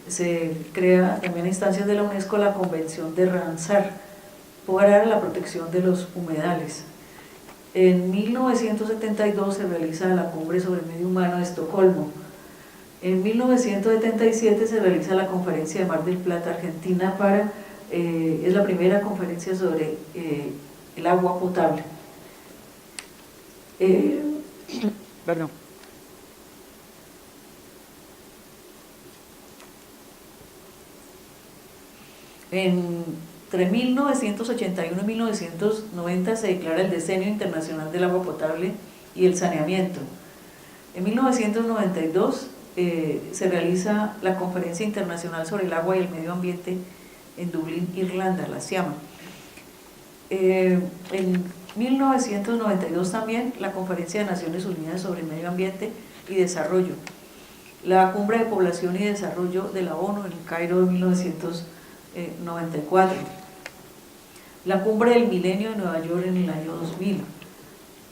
se crea también a instancias de la UNESCO la Convención de Ramsar para la protección de los humedales. En 1972 se realiza la Cumbre sobre el Medio Humano de Estocolmo. En 1977 se realiza la Conferencia de Mar del Plata, Argentina, es la primera conferencia sobre el agua potable. Perdón. Entre 1981 y 1990 se declara el Decenio Internacional del Agua Potable y el Saneamiento. En 1992 se realiza la Conferencia Internacional sobre el Agua y el Medio Ambiente en Dublín, Irlanda, la SIAMA. En 1992 también la Conferencia de Naciones Unidas sobre el Medio Ambiente y Desarrollo. La Cumbre de Población y Desarrollo de la ONU en el Cairo de 1994. La Cumbre del Milenio de Nueva York en el año 2000,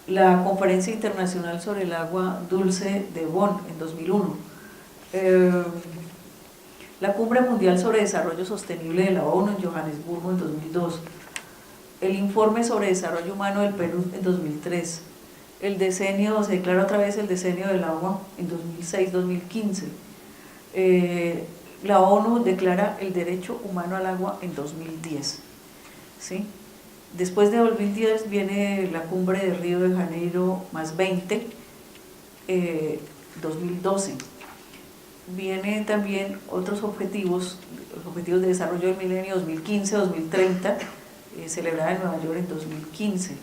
la Conferencia Internacional sobre el Agua Dulce de Bonn en 2001, la Cumbre Mundial sobre Desarrollo Sostenible de la ONU en Johannesburgo en 2002, el Informe sobre Desarrollo Humano del Perú en 2003, se declara otra vez el Decenio del Agua en 2006-2015, la ONU declara el derecho humano al agua en 2010, ¿sí? Después de 2010 viene la cumbre de Río de Janeiro más 20, 2012. Vienen también otros objetivos, los objetivos de desarrollo del milenio 2015-2030, celebrada en Nueva York en 2015.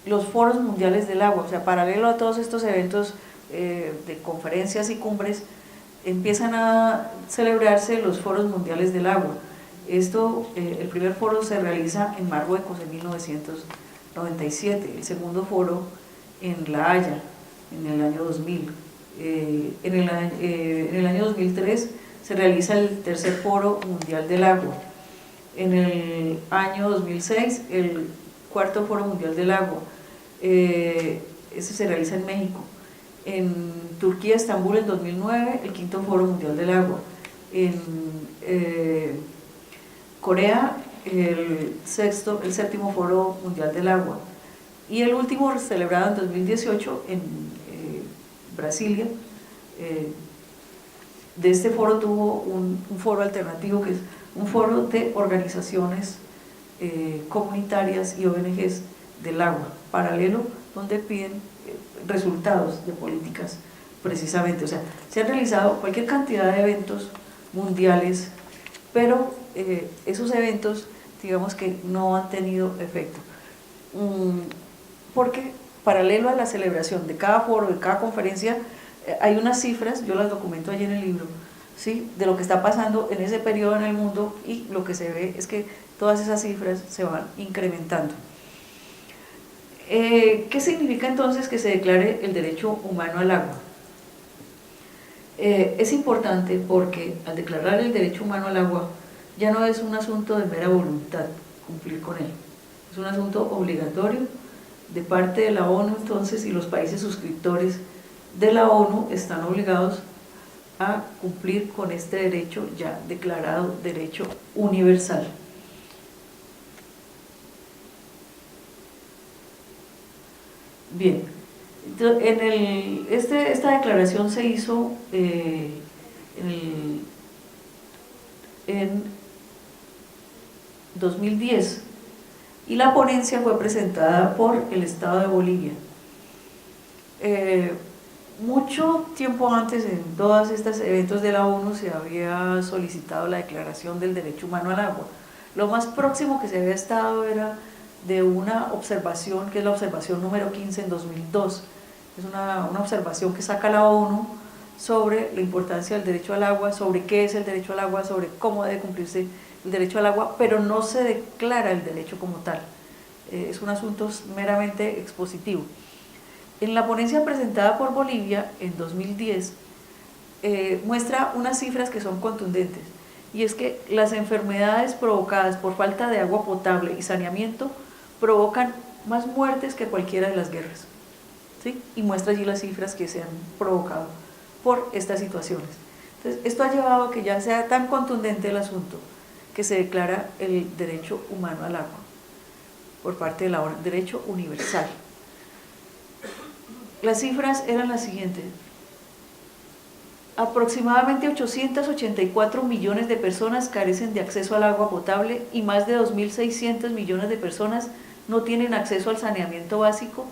Los foros mundiales del agua, o sea, paralelo a todos estos eventos de conferencias y cumbres, empiezan a celebrarse los foros mundiales del agua. Esto, el primer foro se realiza en Marruecos en 1997, el segundo foro en La Haya en el año 2000. En el año 2003 se realiza el tercer foro mundial del agua. En el año 2006 el cuarto foro mundial del agua. Ese se realiza en México. En Turquía, Estambul, en 2009, el quinto foro mundial del agua. En Corea, el séptimo foro mundial del agua. Y el último, celebrado en 2018 en Brasilia. De este foro tuvo un foro alternativo, que es un foro de organizaciones comunitarias y ONGs del agua, paralelo, donde piden resultados de políticas precisamente. O sea, se han realizado cualquier cantidad de eventos mundiales, pero esos eventos, digamos que no han tenido efecto, porque paralelo a la celebración de cada foro, de cada conferencia, hay unas cifras, yo las documento allí en el libro, ¿sí?, de lo que está pasando en ese periodo en el mundo, y lo que se ve es que todas esas cifras se van incrementando. ¿Qué significa entonces que se declare el derecho humano al agua? Es importante porque al declarar el derecho humano al agua ya no es un asunto de mera voluntad cumplir con él, es un asunto obligatorio de parte de la ONU. Entonces, y los países suscriptores de la ONU están obligados a cumplir con este derecho ya declarado derecho universal. Bien, esta declaración se hizo en 2010 y la ponencia fue presentada por el Estado de Bolivia. Mucho tiempo antes, en todos estos eventos de la ONU, se había solicitado la declaración del derecho humano al agua. Lo más próximo que se había estado era de una observación, que es la observación número 15 en 2002. Es una observación que saca la ONU sobre la importancia del derecho al agua, sobre qué es el derecho al agua, sobre cómo debe cumplirse el derecho al agua, pero no se declara el derecho como tal. Es un asunto meramente expositivo. En la ponencia presentada por Bolivia en 2010, muestra unas cifras que son contundentes, y es que las enfermedades provocadas por falta de agua potable y saneamiento provocan más muertes que cualquiera de las guerras, ¿sí? Y muestra allí las cifras que se han provocado por estas situaciones. Entonces, esto ha llevado a que ya sea tan contundente el asunto que se declara el derecho humano al agua por parte de la ONU, derecho universal. Las cifras eran las siguientes: aproximadamente 884 millones de personas carecen de acceso al agua potable y más de 2.600 millones de personas no tienen acceso al saneamiento básico,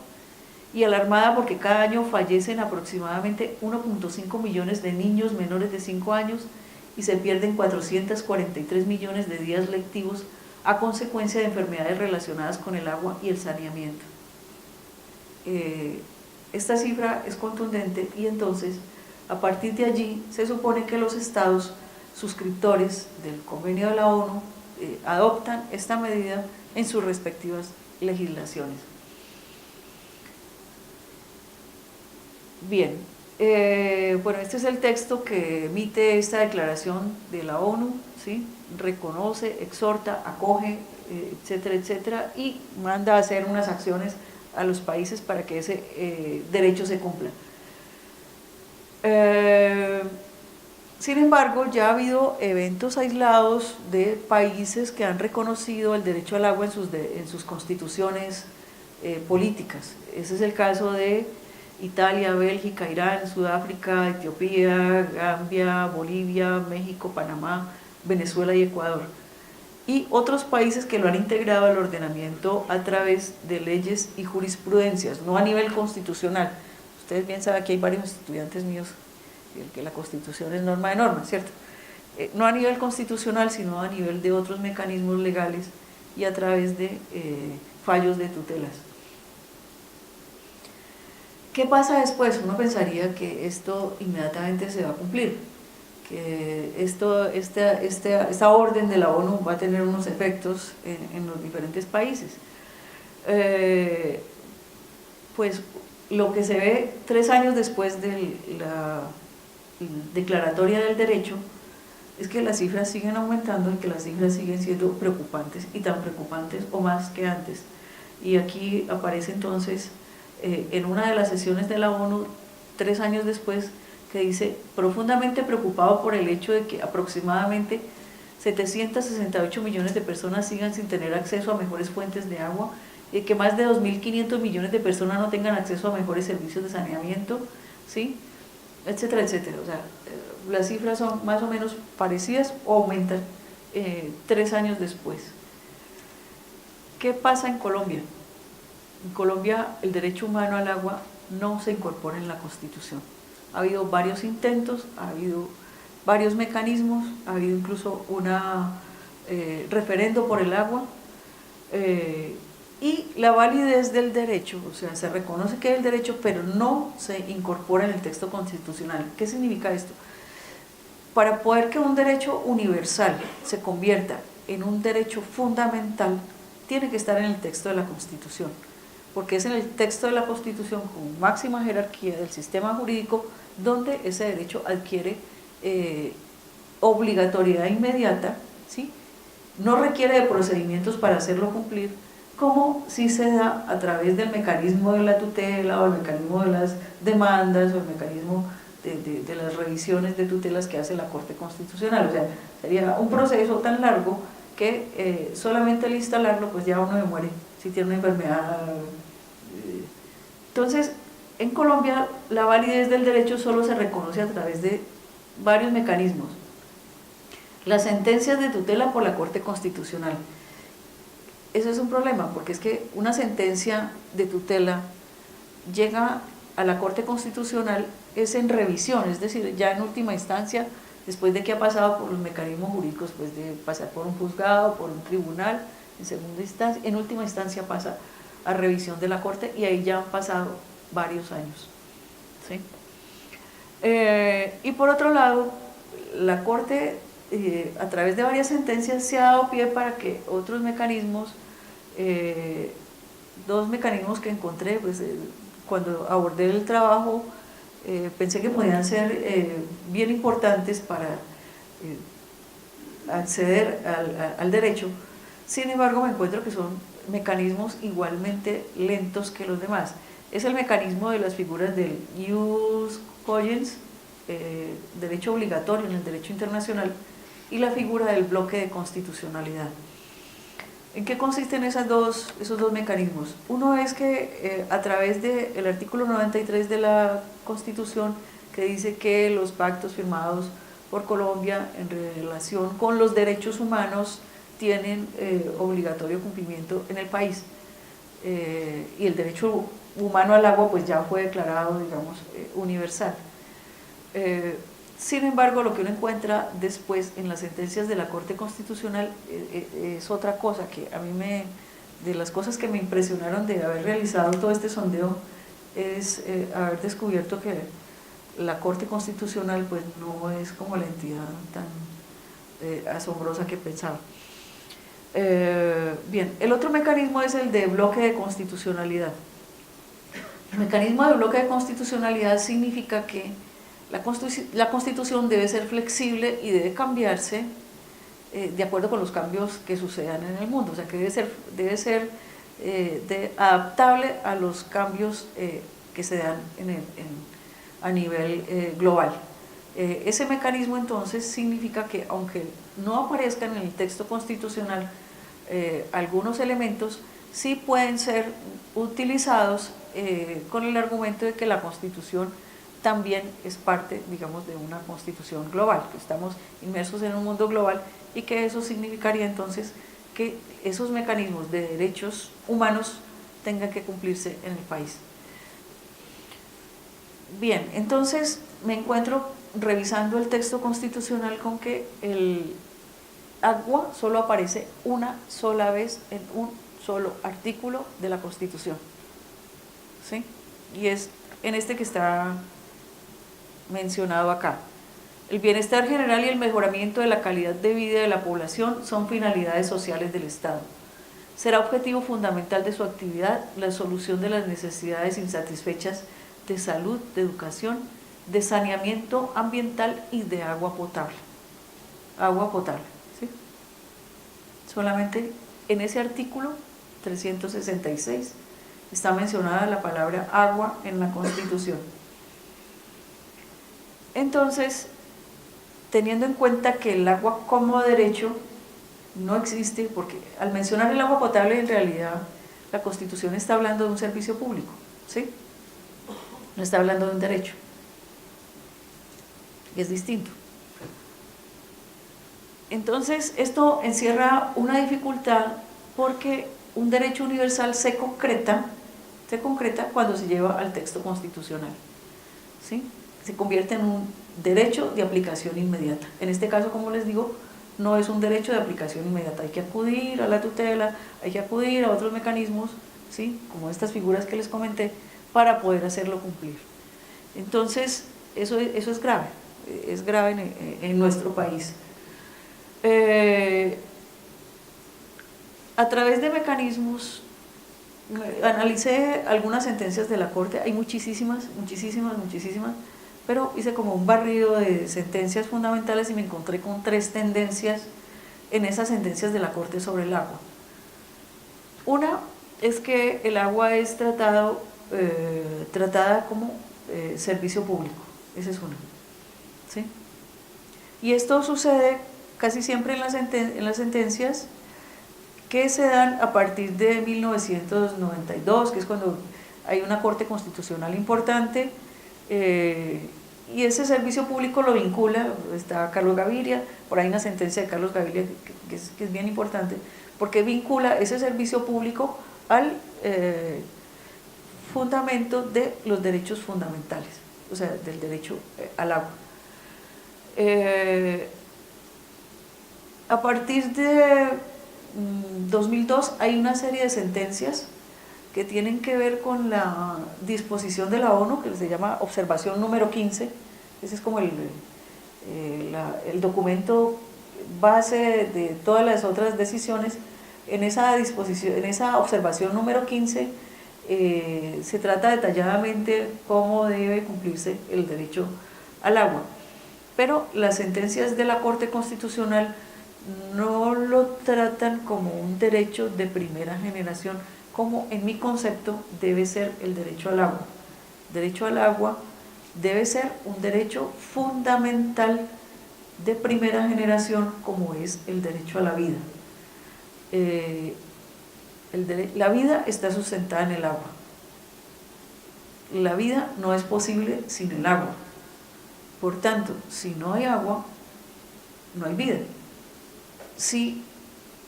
y alarmada porque cada año fallecen aproximadamente 1.5 millones de niños menores de 5 años y se pierden 443 millones de días lectivos a consecuencia de enfermedades relacionadas con el agua y el saneamiento. Esta cifra es contundente, y entonces a partir de allí se supone que los estados suscriptores del convenio de la ONU adoptan esta medida en sus respectivas legislaciones. Bien, bueno, este es el texto que emite esta declaración de la ONU, ¿sí? Reconoce, exhorta, acoge, etcétera, etcétera, y manda a hacer unas acciones a los países para que ese derecho se cumpla. Sin embargo, ya ha habido eventos aislados de países que han reconocido el derecho al agua en sus constituciones políticas. Ese es el caso de Italia, Bélgica, Irán, Sudáfrica, Etiopía, Gambia, Bolivia, México, Panamá, Venezuela y Ecuador. Y otros países que lo han integrado al ordenamiento a través de leyes y jurisprudencias, no a nivel constitucional. Ustedes bien saben que hay varios estudiantes míos que la Constitución es norma de normas, ¿cierto? No a nivel constitucional, sino a nivel de otros mecanismos legales y a través de fallos de tutelas. ¿Qué pasa después? Uno pensaría que esto inmediatamente se va a cumplir, que esta orden de la ONU va a tener unos efectos en los diferentes países. Pues lo que se ve 3 años después de la declaratoria del derecho es que las cifras siguen aumentando y que las cifras siguen siendo preocupantes, y tan preocupantes o más que antes. Y aquí aparece entonces en una de las sesiones de la ONU 3 años después, que dice: profundamente preocupado por el hecho de que aproximadamente 768 millones de personas sigan sin tener acceso a mejores fuentes de agua, y que más de 2.500 millones de personas no tengan acceso a mejores servicios de saneamiento, ¿sí?, etcétera, etcétera. O sea, las cifras son más o menos parecidas o aumentan 3 años después. ¿Qué pasa en Colombia? En Colombia el derecho humano al agua no se incorpora en la Constitución. Ha habido varios intentos, ha habido varios mecanismos, ha habido incluso un referendo por el agua, y la validez del derecho, o sea, se reconoce que hay el derecho, pero no se incorpora en el texto constitucional. ¿Qué significa esto? Para poder que un derecho universal se convierta en un derecho fundamental, tiene que estar en el texto de la Constitución, porque es en el texto de la Constitución, con máxima jerarquía del sistema jurídico, donde ese derecho adquiere obligatoriedad inmediata, ¿sí? No requiere de procedimientos para hacerlo cumplir, como si se da a través del mecanismo de la tutela, o el mecanismo de las demandas, o el mecanismo de las revisiones de tutelas que hace la Corte Constitucional. O sea, sería un proceso tan largo que solamente al instalarlo, pues ya uno se muere si tiene una enfermedad. Entonces, en Colombia la validez del derecho solo se reconoce a través de varios mecanismos. Las sentencias de tutela por la Corte Constitucional. Eso es un problema, porque es que una sentencia de tutela llega a la Corte Constitucional es en revisión, es decir, ya en última instancia, después de que ha pasado por los mecanismos jurídicos, pues de pasar por un juzgado, por un tribunal, en segunda instancia, en última instancia pasa a revisión de la Corte, y ahí ya han pasado varios años, ¿sí? Y por otro lado, la Corte, a través de varias sentencias, se ha dado pie para que otros mecanismos, 2 mecanismos que encontré, pues cuando abordé el trabajo, pensé que podían ser bien importantes para acceder al derecho. Sin embargo, me encuentro que son mecanismos igualmente lentos que los demás. Es el mecanismo de las figuras del ius cogens, derecho obligatorio en el derecho internacional, y la figura del bloque de constitucionalidad. ¿En qué consisten esos dos mecanismos? Uno es que a través del artículo 93 de la Constitución, que dice que los pactos firmados por Colombia en relación con los derechos humanos tienen obligatorio cumplimiento en el país, y el derecho humano al agua pues ya fue declarado, digamos, universal. Sin embargo, lo que uno encuentra después en las sentencias de la Corte Constitucional es otra cosa, que a mí de las cosas que me impresionaron de haber realizado todo este sondeo, es haber descubierto que la Corte Constitucional pues no es como la entidad tan asombrosa que pensaba. Bien, el otro mecanismo es el de bloque de constitucionalidad. El mecanismo de bloque de constitucionalidad significa que la Constitución debe ser flexible y debe cambiarse de acuerdo con los cambios que sucedan en el mundo, o sea que debe ser adaptable a los cambios que se dan a nivel global. Ese mecanismo entonces significa que, aunque no aparezcan en el texto constitucional algunos elementos, sí pueden ser utilizados con el argumento de que la Constitución también es parte, digamos, de una constitución global, que estamos inmersos en un mundo global y que eso significaría entonces que esos mecanismos de derechos humanos tengan que cumplirse en el país. Bien, entonces me encuentro revisando el texto constitucional con que el agua solo aparece una sola vez en un solo artículo de la Constitución, ¿sí? Y es en este que está mencionado acá. El bienestar general y el mejoramiento de la calidad de vida de la población son finalidades sociales del Estado. Será objetivo fundamental de su actividad la solución de las necesidades insatisfechas de salud, de educación, de saneamiento ambiental y de agua potable. Agua potable, ¿sí? Solamente en ese artículo 366 está mencionada la palabra agua en la Constitución. Entonces, teniendo en cuenta que el agua como derecho no existe, porque al mencionar el agua potable en realidad la Constitución está hablando de un servicio público, ¿sí? No está hablando de un derecho, y es distinto. Entonces esto encierra una dificultad porque un derecho universal se concreta cuando se lleva al texto constitucional, ¿sí? Se convierte en un derecho de aplicación inmediata. En este caso, como les digo, no es un derecho de aplicación inmediata, hay que acudir a la tutela, hay que acudir a otros mecanismos, ¿sí? Como estas figuras que les comenté, para poder hacerlo cumplir. Entonces, eso es grave en nuestro país. A través de mecanismos, analicé algunas sentencias de la Corte, hay muchísimas, pero hice como un barrido de sentencias fundamentales y me encontré con 3 tendencias en esas sentencias de la Corte sobre el agua. Una es que el agua es tratada como servicio público, esa es una, ¿sí? Y esto sucede casi siempre en las sentencias que se dan a partir de 1992, que es cuando hay una Corte Constitucional importante, y ese servicio público lo vincula, está Carlos Gaviria, por ahí una sentencia de Carlos Gaviria que es bien importante, porque vincula ese servicio público al fundamento de los derechos fundamentales, o sea, del derecho al agua. A partir de 2002 hay una serie de sentencias que tienen que ver con la disposición de la ONU, que se llama observación número 15, ese es como el documento base de todas las otras decisiones. En esa observación número 15 se trata detalladamente cómo debe cumplirse el derecho al agua, pero las sentencias de la Corte Constitucional no lo tratan como un derecho de primera generación, como en mi concepto debe ser el derecho al agua. Derecho al agua debe ser un derecho fundamental de primera generación, como es el derecho a la vida. La vida está sustentada en el agua. La vida no es posible sin el agua. Por tanto, si no hay agua, no hay vida. Si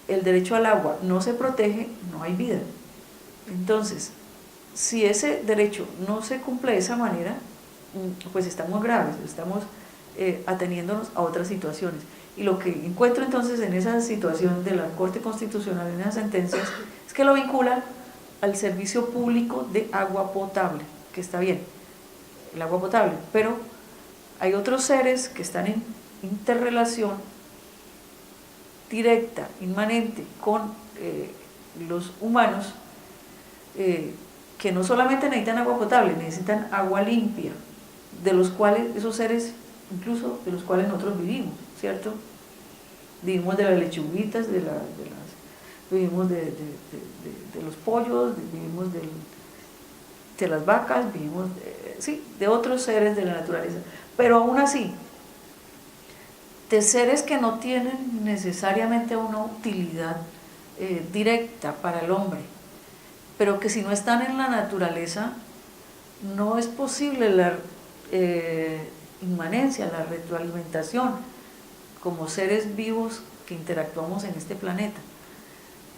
el derecho al agua no se protege, no hay vida. Entonces, si ese derecho no se cumple de esa manera, pues estamos graves, estamos ateniéndonos a otras situaciones. Y lo que encuentro entonces en esa situación de la Corte Constitucional, en esas sentencias, es que lo vincula al servicio público de agua potable, que está bien, el agua potable, pero hay otros seres que están en interrelación directa, inmanente con los humanos, que no solamente necesitan agua potable, necesitan agua limpia, de los cuales esos seres, incluso de los cuales nosotros vivimos, ¿cierto? Vivimos de las lechuguitas, vivimos de los pollos, vivimos de las vacas, vivimos de otros seres de la naturaleza, pero aún así, de seres que no tienen necesariamente una utilidad directa para el hombre, pero que si no están en la naturaleza, no es posible la inmanencia, la retroalimentación como seres vivos que interactuamos en este planeta.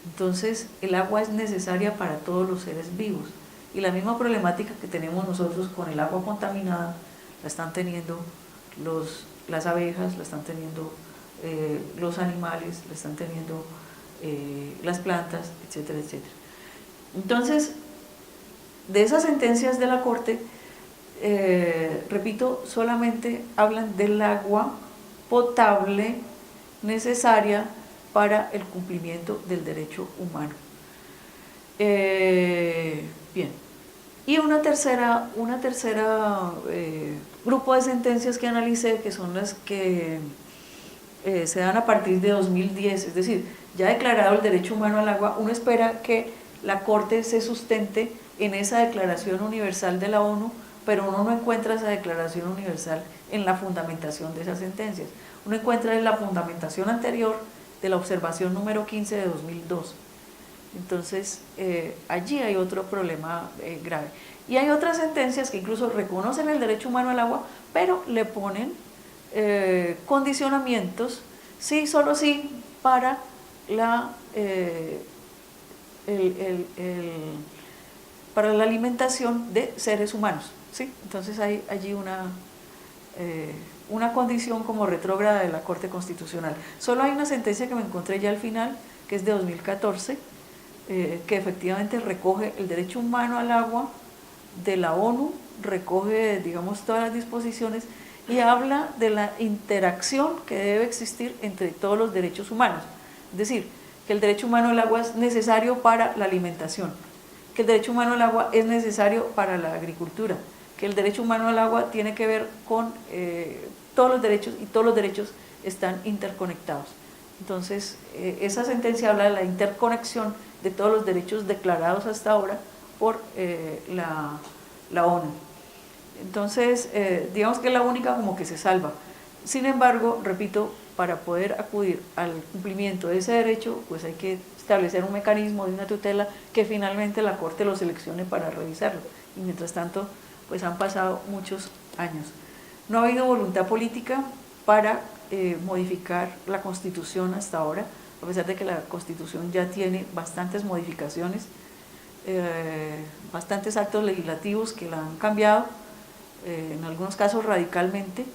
Entonces el agua es necesaria para todos los seres vivos, y la misma problemática que tenemos nosotros con el agua contaminada la están teniendo las abejas, la están teniendo los animales, la están teniendo las plantas, etcétera, etcétera. Entonces, de esas sentencias de la Corte, repito, solamente hablan del agua potable necesaria para el cumplimiento del derecho humano. Bien, y una tercera grupo de sentencias que analicé, que son las que se dan a partir de 2010, es decir, ya declarado el derecho humano al agua, uno espera que la Corte se sustente en esa Declaración Universal de la ONU, pero uno no encuentra esa Declaración Universal en la fundamentación de esas sentencias. Uno encuentra en la fundamentación anterior de la observación número 15 de 2002. Entonces, allí hay otro problema grave. Y hay otras sentencias que incluso reconocen el derecho humano al agua, pero le ponen condicionamientos, sí, solo sí, para para la alimentación de seres humanos, ¿sí? Entonces hay allí una condición como retrógrada de la Corte Constitucional. Solo hay una sentencia que me encontré ya al final, que es de 2014, que efectivamente recoge el derecho humano al agua de la ONU, recoge, digamos, todas las disposiciones y habla de la interacción que debe existir entre todos los derechos humanos. Es decir, que el derecho humano al agua es necesario para la alimentación, que el derecho humano al agua es necesario para la agricultura, que el derecho humano al agua tiene que ver con todos los derechos, y todos los derechos están interconectados. Entonces, esa sentencia habla de la interconexión de todos los derechos declarados hasta ahora por la ONU. Entonces, digamos que es la única como que se salva. Sin embargo, repito, para poder acudir al cumplimiento de ese derecho, pues hay que establecer un mecanismo de una tutela que finalmente la Corte lo seleccione para revisarlo. Y mientras tanto, pues han pasado muchos años. No ha habido voluntad política para modificar la Constitución hasta ahora, a pesar de que la Constitución ya tiene bastantes modificaciones, bastantes actos legislativos que la han cambiado, en algunos casos radicalmente.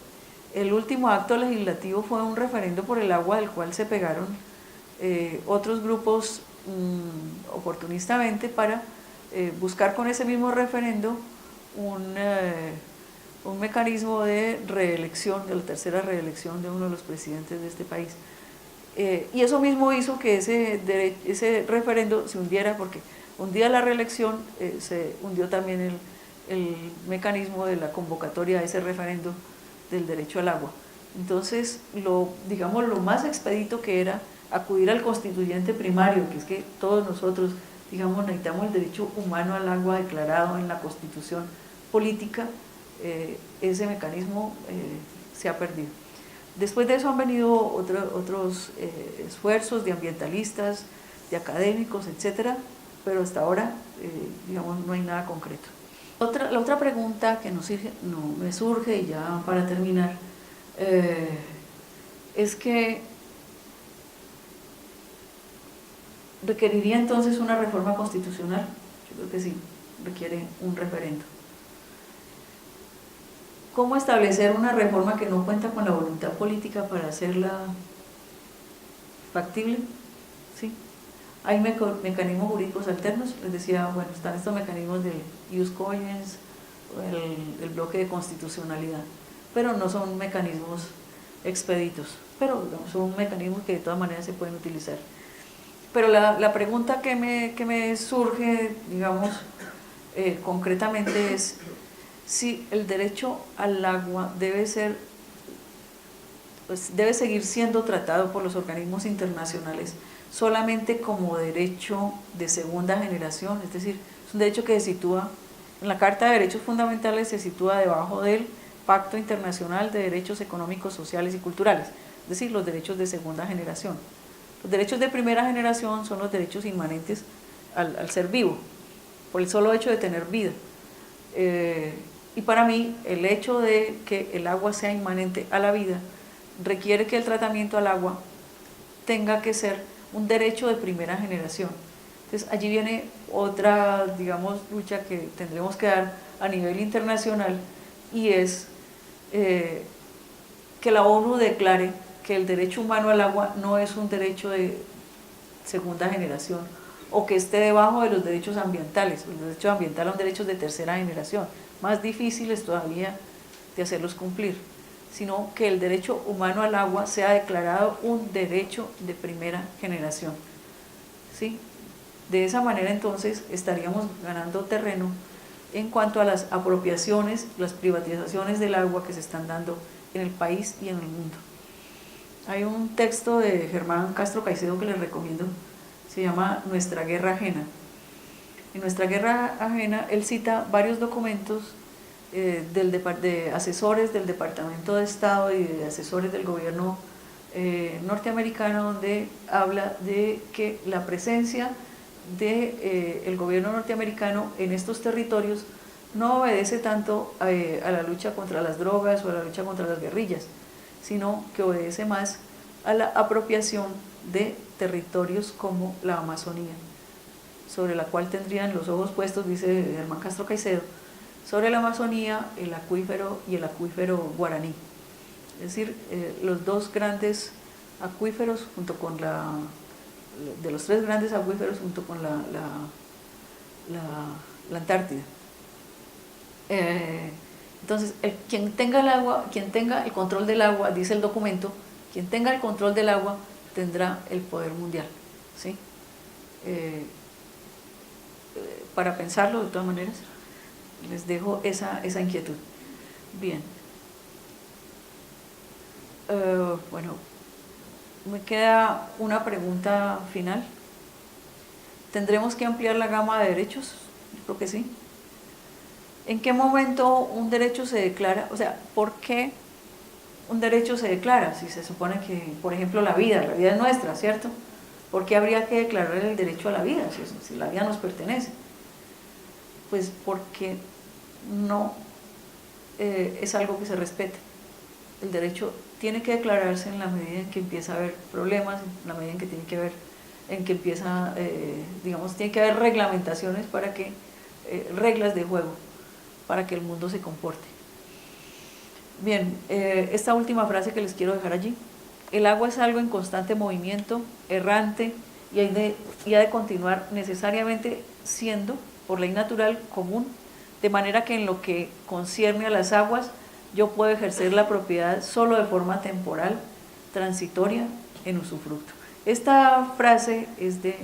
El último acto legislativo fue un referendo por el agua, del cual se pegaron otros grupos oportunistamente para buscar con ese mismo referendo un mecanismo de reelección, de la tercera reelección de uno de los presidentes de este país. Y eso mismo hizo que ese referendo se hundiera, porque hundía la reelección, se hundió también el mecanismo de la convocatoria a ese referendo del derecho al agua. Entonces, digamos, lo más expedito que era acudir al constituyente primario, que es que todos nosotros, digamos, necesitamos el derecho humano al agua declarado en la Constitución política, ese mecanismo se ha perdido. Después de eso han venido otros esfuerzos de ambientalistas, de académicos, etcétera, pero hasta ahora, digamos, no hay nada concreto. La otra pregunta que me surge, y ya para terminar, es que ¿requeriría entonces una reforma constitucional? Yo creo que sí, requiere un referendo. ¿Cómo establecer una reforma que no cuenta con la voluntad política para hacerla factible? ¿Sí? Hay mecanismos jurídicos alternos, les decía, bueno, están estos mecanismos del ius cogens, el bloque de constitucionalidad, pero no son mecanismos expeditos, pero son mecanismos que de todas maneras se pueden utilizar. Pero la pregunta que me surge, digamos, concretamente es si el derecho al agua debe seguir siendo tratado por los organismos internacionales solamente como derecho de segunda generación, es decir, es un derecho que se sitúa en la Carta de Derechos Fundamentales, se sitúa debajo del Pacto Internacional de Derechos Económicos, Sociales y Culturales, es decir, los derechos de segunda generación. Los derechos de primera generación son los derechos inmanentes al ser vivo, por el solo hecho de tener vida. Y para mí, el hecho de que el agua sea inmanente a la vida requiere que el tratamiento al agua tenga que ser un derecho de primera generación. Entonces allí viene otra, digamos, lucha que tendremos que dar a nivel internacional, y es que la ONU declare que el derecho humano al agua no es un derecho de segunda generación, o que esté debajo de los derechos ambientales. Los derechos ambientales son derechos de tercera generación, más difíciles todavía de hacerlos cumplir, sino que el derecho humano al agua sea declarado un derecho de primera generación, ¿sí? De esa manera entonces estaríamos ganando terreno en cuanto a las apropiaciones, las privatizaciones del agua que se están dando en el país y en el mundo. Hay un texto de Germán Castro Caicedo que les recomiendo, se llama Nuestra Guerra Ajena. En Nuestra Guerra Ajena él cita varios documentos de asesores del Departamento de Estado y de asesores del gobierno norteamericano, donde habla de que la presencia del gobierno norteamericano en estos territorios no obedece tanto a la lucha contra las drogas o a la lucha contra las guerrillas, sino que obedece más a la apropiación de territorios como la Amazonía, sobre la cual tendrían los ojos puestos, dice Germán Castro Caicedo, sobre la Amazonía, el acuífero y el acuífero guaraní. Es decir, los dos grandes acuíferos junto con de los tres grandes acuíferos junto con la Antártida. Entonces, quien tenga el agua, quien tenga el control del agua, dice el documento, quien tenga el control del agua tendrá el poder mundial, ¿sí? Para pensarlo de todas maneras, les dejo esa inquietud. Bien. Bueno, me queda una pregunta final. ¿Tendremos que ampliar la gama de derechos? Yo creo que sí. ¿En qué momento un derecho se declara? O sea, ¿por qué un derecho se declara? Si se supone que, por ejemplo, la vida es nuestra, ¿cierto? ¿Por qué habría que declarar el derecho a la vida si la vida nos pertenece? Pues porque no es algo que se respete. El derecho tiene que declararse en la medida en que empieza a haber problemas, en la medida en que tiene que haber, en que empieza, digamos, tiene que haber reglamentaciones para que, reglas de juego, para que el mundo se comporte. Bien, esta última frase que les quiero dejar allí: el agua es algo en constante movimiento, errante, y ha de continuar necesariamente siendo, por ley natural, común, de manera que en lo que concierne a las aguas, yo puedo ejercer la propiedad solo de forma temporal, transitoria, en usufructo. Esta frase es de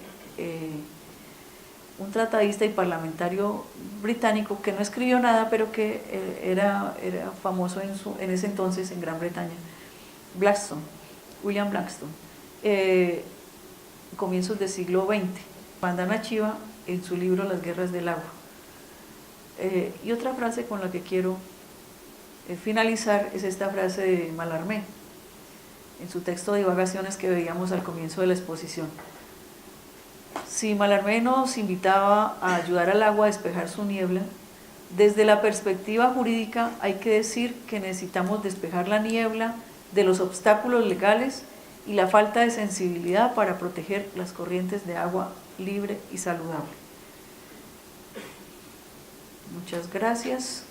un tratadista y parlamentario británico que no escribió nada, pero que era famoso en ese entonces en Gran Bretaña, William Blackstone, comienzos del siglo XX, Vandana Shiva en su libro Las Guerras del Agua. Y otra frase con la que quiero finalizar es esta frase de Mallarmé, en su texto Divagaciones que veíamos al comienzo de la exposición. Si Mallarmé nos invitaba a ayudar al agua a despejar su niebla, desde la perspectiva jurídica hay que decir que necesitamos despejar la niebla de los obstáculos legales y la falta de sensibilidad para proteger las corrientes de agua libre y saludable. Muchas gracias.